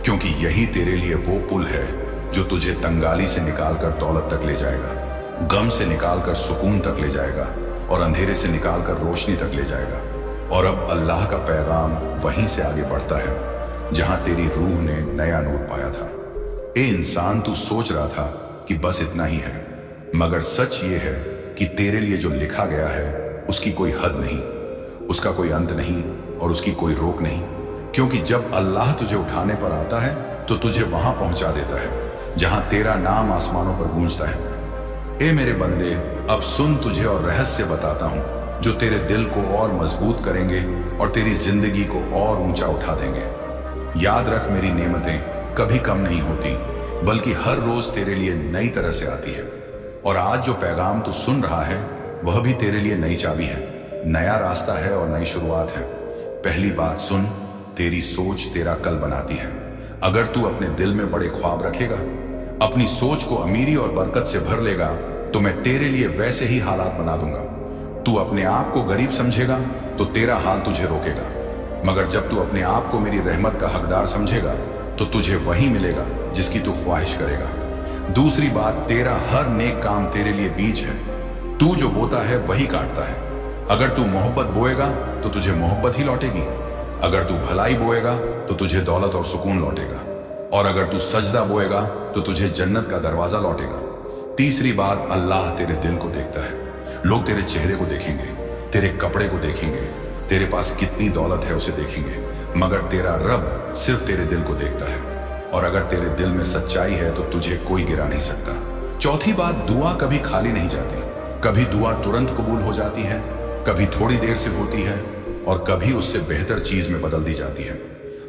क्योंकि यही तेरे लिए वो पुल है जो तुझे तंगाली से निकालकर दौलत तक ले जाएगा, गम से निकालकर सुकून तक ले जाएगा और अंधेरे से निकालकर रोशनी तक ले जाएगा। और अब अल्लाह का पैगाम वहीं से आगे बढ़ता है जहां तेरी रूह ने नया नूर पाया था। ए इंसान, तू सोच रहा था कि बस इतना ही है, मगर सच ये है कि तेरे लिए जो लिखा गया है उसकी कोई हद नहीं, उसका कोई अंत नहीं और उसकी कोई रोक नहीं, क्योंकि जब अल्लाह तुझे उठाने पर आता है तो तुझे वहां पहुंचा देता है जहां तेरा नाम आसमानों पर गूंजता है। ए मेरे बंदे, अब सुन, तुझे और रहस्य बताता हूं जो तेरे दिल को और मजबूत करेंगे और तेरी जिंदगी को और ऊंचा उठा देंगे। याद रख, मेरी नेमतें कभी कम नहीं होती, बल्कि हर रोज तेरे लिए नई तरह से आती है। और आज जो पैगाम तू सुन रहा है वह भी तेरे लिए नई चाबी है, नया रास्ता है और नई शुरुआत है। पहली बात सुन, तेरी सोच तेरा कल बनाती है। अगर तू अपने दिल में बड़े ख्वाब रखेगा, अपनी सोच को अमीरी और बरकत से भर लेगा, तो मैं तेरे लिए वैसे ही हालात बना दूंगा। तू अपने आप को गरीब समझेगा तो तेरा हाल तुझे रोकेगा, मगर जब तू अपने आप को मेरी रहमत का हकदार समझेगा तो तुझे वही मिलेगा जिसकी तू ख्वाहिश करेगा। दूसरी बात, तेरा हर नेक काम तेरे लिए बीज है, तू जो बोता है वही काटता है। अगर तू मोहब्बत बोएगा तो तुझे मोहब्बत ही लौटेगी, अगर तू भलाई बोएगा तो तुझे दौलत और सुकून लौटेगा, और अगर तू सजदा बोएगा तो तुझे जन्नत का दरवाजा लौटेगा। तीसरी बात, अल्लाह तेरे दिल को देखता है। लोग तेरे चेहरे को देखेंगे, तेरे कपड़े को देखेंगे, तेरे पास कितनी दौलत है उसे देखेंगे, मगर तेरा रब सिर्फ तेरे दिल को देखता है, और अगर तेरे दिल में सच्चाई है तो तुझे कोई गिरा नहीं सकता। चौथी बात, दुआ कभी खाली नहीं जाती। कभी दुआ तुरंत कबूल हो जाती है, कभी थोड़ी देर से होती है और कभी उससे बेहतर चीज में बदल दी जाती है,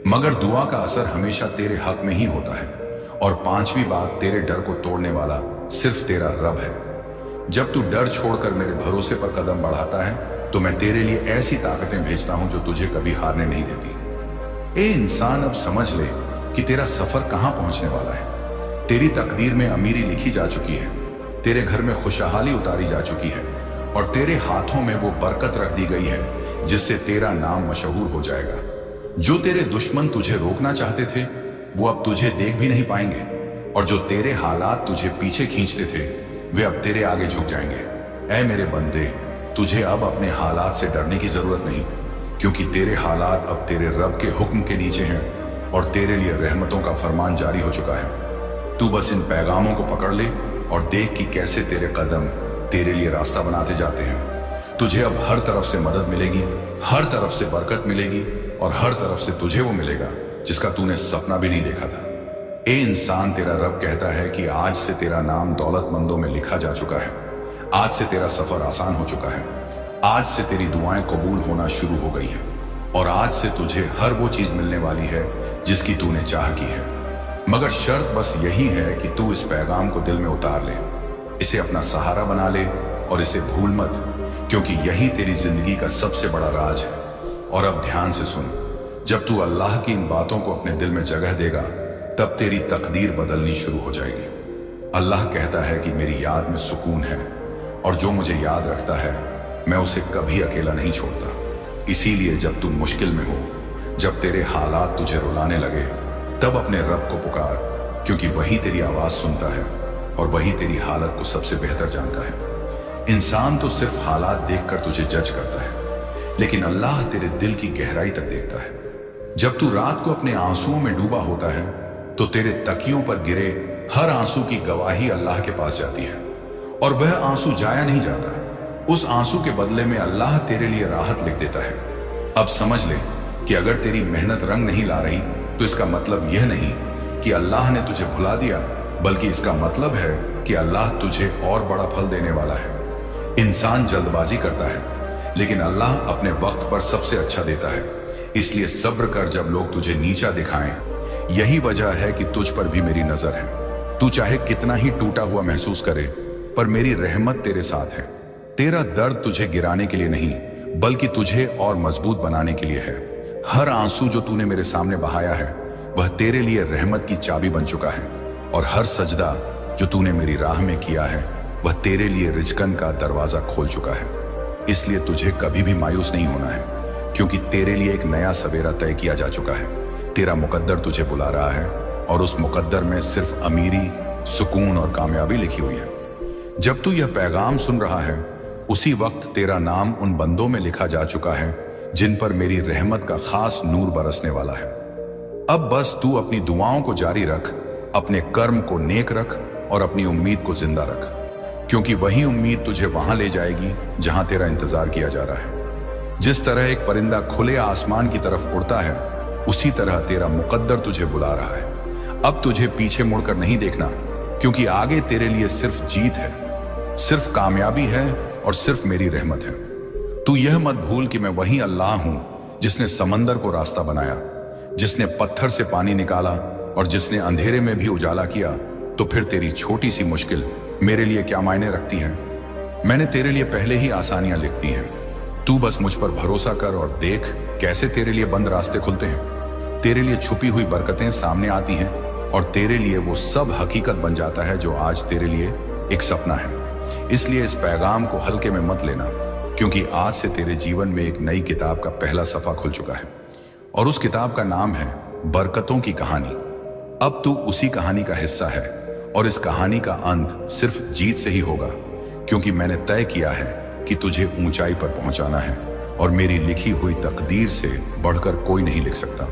मगर दुआ का असर हमेशा तेरे हक में ही होता है। और पांचवी बात, तेरे डर को तोड़ने वाला सिर्फ तेरा रब है। जब तू डर छोड़कर मेरे भरोसे पर कदम बढ़ाता है तो मैं तेरे लिए ऐसी ताकतें भेजता हूं जो तुझे कभी हारने नहीं देती। ए इंसान, अब समझ ले कि तेरा सफर कहां पहुंचने वाला है। तेरी तकदीर में अमीरी लिखी जा चुकी है, तेरे घर में खुशहाली उतारी जा चुकी है और तेरे हाथों में वो बरकत रख दी गई है जिससे तेरा नाम मशहूर हो जाएगा। जो तेरे दुश्मन तुझे रोकना चाहते थे वो अब तुझे देख भी नहीं पाएंगे, और जो तेरे हालात तुझे पीछे खींचते थे वे अब तेरे आगे झुक जाएंगे। ऐ मेरे बंदे, तुझे अब अपने हालात से डरने की जरूरत नहीं, क्योंकि तेरे हालात अब तेरे रब के हुक्म के नीचे हैं और तेरे लिए रहमतों का फरमान जारी हो चुका है। तू बस इन पैगामों को पकड़ ले और देख कि कैसे तेरे कदम तेरे लिए रास्ता बनाते जाते हैं। तुझे अब हर तरफ से मदद मिलेगी, हर तरफ से बरकत मिलेगी और हर तरफ से तुझे वो मिलेगा जिसका तूने सपना भी नहीं देखा था। ए इंसान, तेरा रब कहता है कि आज से तेरा नाम दौलतमंदों में लिखा जा चुका है, आज से तेरा सफर आसान हो चुका है, आज से तेरी दुआएं कबूल होना शुरू हो गई हैं और आज से तुझे हर वो चीज मिलने वाली है जिसकी तूने चाह की है। मगर शर्त बस यही है कि तू इस पैगाम को दिल में उतार ले, इसे अपना सहारा बना ले और इसे भूल मत, क्योंकि यही तेरी जिंदगी का सबसे बड़ा राज है। और अब ध्यान से सुन, जब तू अल्लाह की इन बातों को अपने दिल में जगह देगा तब तेरी तकदीर बदलनी शुरू हो जाएगी। अल्लाह कहता है कि मेरी याद में सुकून है और जो मुझे याद रखता है मैं उसे कभी अकेला नहीं छोड़ता। इसीलिए जब तू मुश्किल में हो, जब तेरे हालात तुझे रुलाने लगे, तब अपने रब को पुकार, क्योंकि वही तेरी आवाज सुनता है और वही तेरी हालत को सबसे बेहतर जानता है। इंसान तो सिर्फ हालात देखकर तुझे जज करता है, लेकिन अल्लाह तेरे दिल की गहराई तक देखता है। जब तू रात को अपने आंसुओं में डूबा होता है तो तेरे तकियों पर गिरे हर आंसू की गवाही अल्लाह के पास जाती है और वह आंसू जाया नहीं जाता। उस आंसू के बदले में अल्लाह तेरे लिए राहत लिख देता है। अब समझ ले कि अगर तेरी मेहनत रंग नहीं ला रही तो इसका मतलब यह नहीं कि अल्लाह ने तुझे भुला दिया, बल्कि इसका मतलब है कि अल्लाह तुझे और बड़ा फल देने वाला है। इंसान जल्दबाजी करता है, लेकिन अल्लाह अपने वक्त पर सबसे अच्छा देता है। इसलिए सब्र कर जब लोग तुझे नीचा दिखाएं। यही वजह है कि तुझ पर भी मेरी नजर है। तू चाहे कितना ही टूटा हुआ महसूस करे, पर मेरी रहमत तेरे साथ है। तेरा दर्द तुझे गिराने के लिए नहीं, बल्कि तुझे और मजबूत बनाने के लिए है। हर आंसू जो तूने मेरे सामने बहाया है वह तेरे लिए रहमत की चाबी बन चुका है, और हर सजदा जो तूने मेरी राह में किया है वह तेरे लिए रिजकन का दरवाजा खोल चुका है। इसलिए तुझे कभी भी मायूस नहीं होना है, क्योंकि तेरे लिए एक नया सवेरा तय किया जा चुका है। तेरा मुकद्दर तुझे बुला रहा है, और उस मुकद्दर में सिर्फ अमीरी, सुकून और कामयाबी लिखी हुई है। जब तू यह पैगाम सुन रहा है उसी वक्त तेरा नाम उन बंदों में लिखा जा चुका है जिन पर मेरी रहमत का खास नूर बरसने वाला है। अब बस तू अपनी दुआओं को जारी रख, अपने कर्म को नेक रख और अपनी उम्मीद को जिंदा रख, क्योंकि वही उम्मीद तुझे वहां ले जाएगी जहां तेरा इंतजार किया जा रहा है। जिस तरह एक परिंदा खुले आसमान की तरफ उड़ता है, उसी तरह तेरा मुकद्दर तुझे बुला रहा है। अब तुझे पीछे मुड़कर नहीं देखना, क्योंकि आगे तेरे लिए सिर्फ जीत है, सिर्फ कामयाबी है और सिर्फ मेरी रहमत है। तू यह मत भूल कि मैं वही अल्लाह हूं जिसने समंदर को रास्ता बनाया, जिसने पत्थर से पानी निकाला और जिसने अंधेरे में भी उजाला किया। तो फिर तेरी छोटी सी मुश्किल मेरे लिए क्या मायने रखती है? मैंने तेरे लिए पहले ही आसानियां लिख दी हैं। तू बस मुझ पर भरोसा कर और देख कैसे तेरे लिए बंद रास्ते खुलते हैं। तेरे लिए छुपी हुई बरकतें सामने आती हैं, और तेरे लिए वो सब हकीकत बन जाता है जो आज तेरे लिए एक सपना है। इसलिए इस पैगाम को हल्के में मत लेना, क्योंकि आज से तेरे जीवन में एक नई किताब का पहला सफा खुल चुका है, और उस किताब का नाम है बरकतों की कहानी। अब तू उसी कहानी का हिस्सा है, और इस कहानी का अंत सिर्फ जीत से ही होगा, क्योंकि मैंने तय किया है कि तुझे ऊंचाई पर पहुंचाना है, और मेरी लिखी हुई तकदीर से बढ़कर कोई नहीं लिख सकता।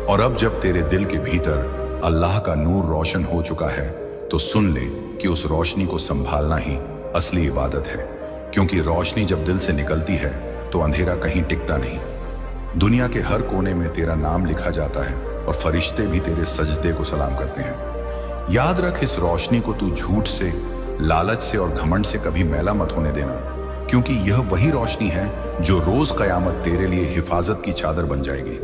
और अब जब तेरे दिल के भीतर अल्लाह का नूर रोशन हो चुका है, तो सुन ले कि उस रोशनी को संभालना ही असली इबादत है, क्योंकि रोशनी जब दिल से निकलती है तो अंधेरा कहीं टिकता नहीं। दुनिया के हर कोने में तेरा नाम लिखा जाता है, और फरिश्ते भी तेरे सजदे को सलाम करते हैं। याद रख, इस रोशनी को तू झूठ से, लालच से और घमंड से कभी मैला मत होने देना, क्योंकि यह वही रोशनी है जो रोज कयामत तेरे लिए हिफाजत की चादर बन जाएगी।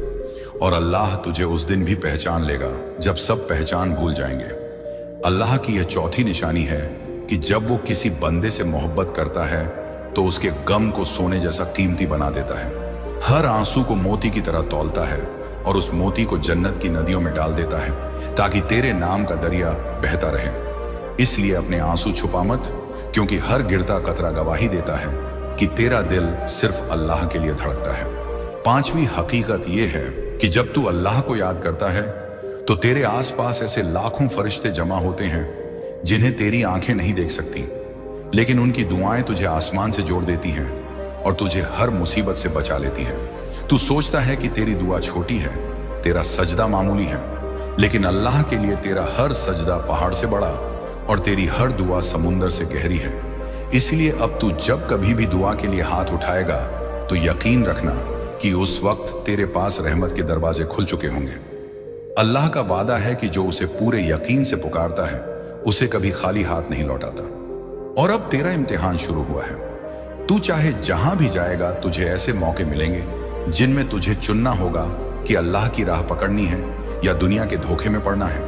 और अल्लाह तुझे उस दिन भी पहचान लेगा जब सब पहचान भूल जाएंगे। अल्लाह की यह चौथी निशानी है कि जब वो किसी बंदे से मोहब्बत करता है तो उसके गम को सोने जैसा कीमती बना देता है। हर आंसू को मोती की तरह तौलता है, और उस मोती को जन्नत की नदियों में डाल देता है, ताकि तेरे नाम का दरिया बहता रहे। इसलिए अपने आंसू छुपा मत, क्योंकि हर गिरता कतरा गवाही देता है कि तेरा दिल सिर्फ अल्लाह के लिए धड़कता है। पांचवी हकीकत यह है कि जब तू अल्लाह को याद करता है तो तेरे आसपास ऐसे लाखों फरिश्ते जमा होते हैं जिन्हें तेरी आंखें नहीं देख सकती, लेकिन उनकी दुआएं तुझे आसमान से जोड़ देती हैं और तुझे हर मुसीबत से बचा लेती हैं। तू सोचता है कि तेरी दुआ छोटी है, तेरा सजदा मामूली है, लेकिन अल्लाह के लिए तेरा हर सजदा पहाड़ से बड़ा और तेरी हर दुआ समुंदर से गहरी है। इसलिए अब तू जब कभी भी दुआ के लिए हाथ उठाएगा तो यकीन रखना कि उस वक्त तेरे पास रहमत के दरवाजे खुल चुके होंगे। अल्लाह का वादा है कि जो उसे पूरे यकीन से पुकारता है उसे कभी खाली हाथ नहीं लौटाता। और अब तेरा इम्तिहान शुरू हुआ है। तू चाहे जहां भी जाएगा तुझे ऐसे मौके मिलेंगे जिनमें तुझे चुनना होगा कि अल्लाह की राह पकड़नी है या दुनिया के धोखे में पड़ना है।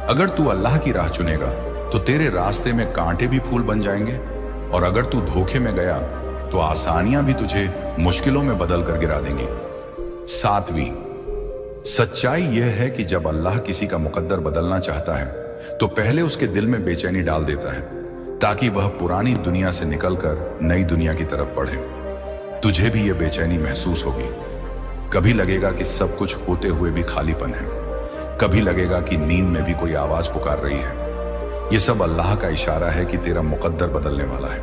अगर तू अल्लाह की राह चुनेगा तो तेरे रास्ते में कांटे भी फूल बन जाएंगे, और अगर तू धोखे में गया तो आसानियां भी तुझे मुश्किलों में बदल कर गिरा देंगी। सातवीं सच्चाई यह है कि जब अल्लाह किसी का मुकद्दर बदलना चाहता है तो पहले उसके दिल में बेचैनी डाल देता है, ताकि वह पुरानी दुनिया से निकलकर नई दुनिया की तरफ बढ़े। तुझे भी यह बेचैनी महसूस होगी। कभी लगेगा कि सब कुछ होते हुए भी खालीपन है, कभी लगेगा कि नींद में भी कोई आवाज पुकार रही है। यह सब अल्लाह का इशारा है कि तेरा मुकद्दर बदलने वाला है।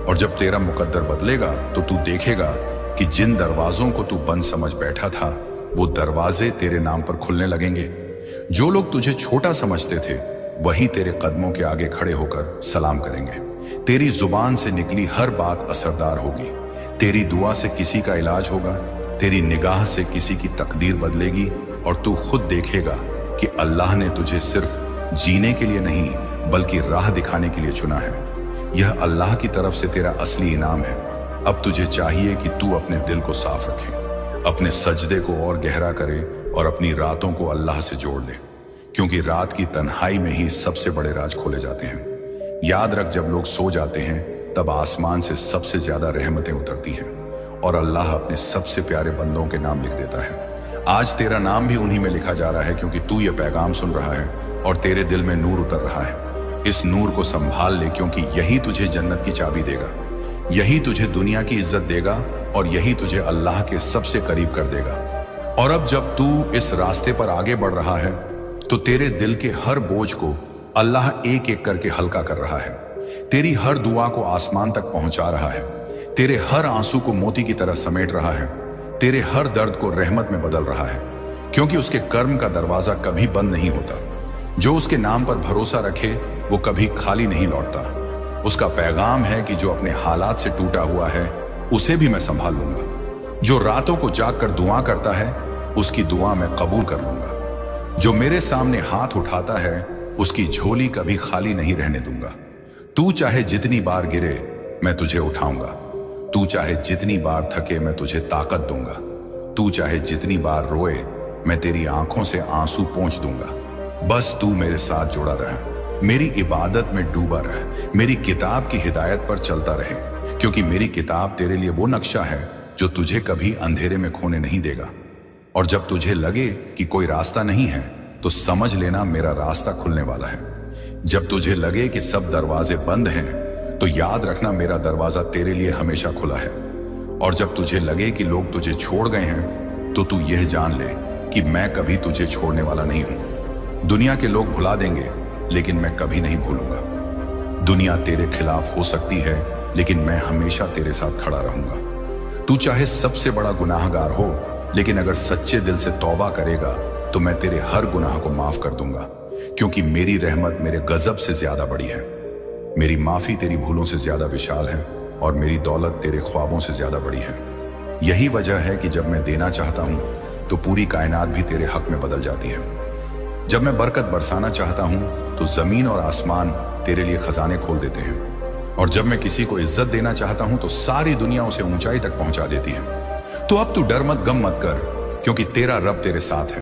और जब तेरा मुकद्दर बदलेगा तो तू देखेगा कि जिन दरवाजों को तू बंद समझ बैठा था वो दरवाजे तेरे नाम पर खुलने लगेंगे। जो लोग तुझे छोटा समझते थे वही तेरे कदमों के आगे खड़े होकर सलाम करेंगे। तेरी जुबान से निकली हर बात असरदार होगी। तेरी दुआ से किसी का इलाज होगा, तेरी निगाह से किसी की तकदीर बदलेगी, और तू खुद देखेगा कि अल्लाह ने तुझे सिर्फ जीने के लिए नहीं बल्कि राह दिखाने के लिए चुना है। यह अल्लाह की तरफ से तेरा असली इनाम है। अब तुझे चाहिए कि तू अपने दिल को साफ रखे, अपने सजदे को और गहरा करे और अपनी रातों को अल्लाह से जोड़ ले, क्योंकि रात की तन्हाई में ही सबसे बड़े राज खोले जाते हैं। याद रख, जब लोग सो जाते हैं तब आसमान से सबसे ज्यादा रहमतें उतरती हैं, और अल्लाह अपने सबसे प्यारे बंदों के नाम लिख देता है। आज तेरा नाम भी उन्हीं में लिखा जा रहा है, क्योंकि तू ये पैगाम सुन रहा है और तेरे दिल में नूर उतर रहा है। इस नूर को संभाल ले, क्योंकि यही तुझे जन्नत की चाबी देगा, यही तुझे दुनिया की इज्जत देगा और यही तुझे अल्लाह के सबसे करीब कर देगा। और अब जब तू इस रास्ते पर आगे बढ़ रहा है तो तेरे दिल के हर बोझ को अल्लाह एक एक करके हल्का कर रहा है, तेरी हर दुआ को आसमान तक पहुंचा रहा है, तेरे हर आंसू को मोती की तरह समेट रहा है, तेरे हर दर्द को रहमत में बदल रहा है, क्योंकि उसके कर्म का दरवाजा कभी बंद नहीं होता। जो उसके नाम पर भरोसा रखे वो कभी खाली नहीं लौटता। उसका पैगाम है कि जो अपने हालात से टूटा हुआ है उसे भी मैं संभाल लूंगा। जो रातों को जाग कर दुआ करता है उसकी दुआ मैं कबूल कर लूंगा। जो मेरे सामने हाथ उठाता है उसकी झोली कभी खाली नहीं रहने दूंगा। तू चाहे जितनी बार गिरे मैं तुझे उठाऊंगा, तू चाहे जितनी बार थके मैं तुझे ताकत दूंगा, तू चाहे जितनी बार रोए मैं तेरी आंखों से आंसू पोंछ दूंगा। बस तू मेरे साथ जुड़ा रहे, मेरी इबादत में डूबा रहे, मेरी किताब की हिदायत पर चलता रहे, क्योंकि मेरी किताब तेरे लिए वो नक्शा है जो तुझे कभी अंधेरे में खोने नहीं देगा। और जब तुझे लगे कि कोई रास्ता नहीं है तो समझ लेना मेरा रास्ता खुलने वाला है। जब तुझे लगे कि सब दरवाजे बंद हैं तो याद रखना मेरा दरवाजा तेरे लिए हमेशा खुला है। और जब तुझे लगे कि लोग तुझे छोड़ गए हैं तो तू यह जान ले कि मैं कभी तुझे छोड़ने वाला नहीं हूं। दुनिया के लोग भुला देंगे लेकिन मैं कभी नहीं भूलूंगा। दुनिया तेरे खिलाफ हो सकती है लेकिन मैं हमेशा तेरे साथ खड़ा रहूंगा। तू चाहे सबसे बड़ा गुनाहगार हो, लेकिन अगर सच्चे दिल से तौबा करेगा तो मैं तेरे हर गुनाह को माफ कर दूंगा, क्योंकि मेरी रहमत मेरे गजब से ज्यादा बड़ी है। मेरी माफी तेरी भूलों से ज्यादा विशाल है और मेरी दौलत तेरे ख्वाबों से ज्यादा बड़ी है। यही वजह है कि जब मैं देना चाहता हूं तो पूरी कायनात भी तेरे हक में बदल जाती है। जब मैं बरकत बरसाना चाहता हूं तो जमीन और आसमान तेरे लिए खजाने खोल देते हैं। और जब मैं किसी को इज्जत देना चाहता हूं तो सारी दुनिया उसे ऊंचाई तक पहुंचा देती है। तो अब तू डर मत, गम मत कर, क्योंकि तेरा रब तेरे साथ है।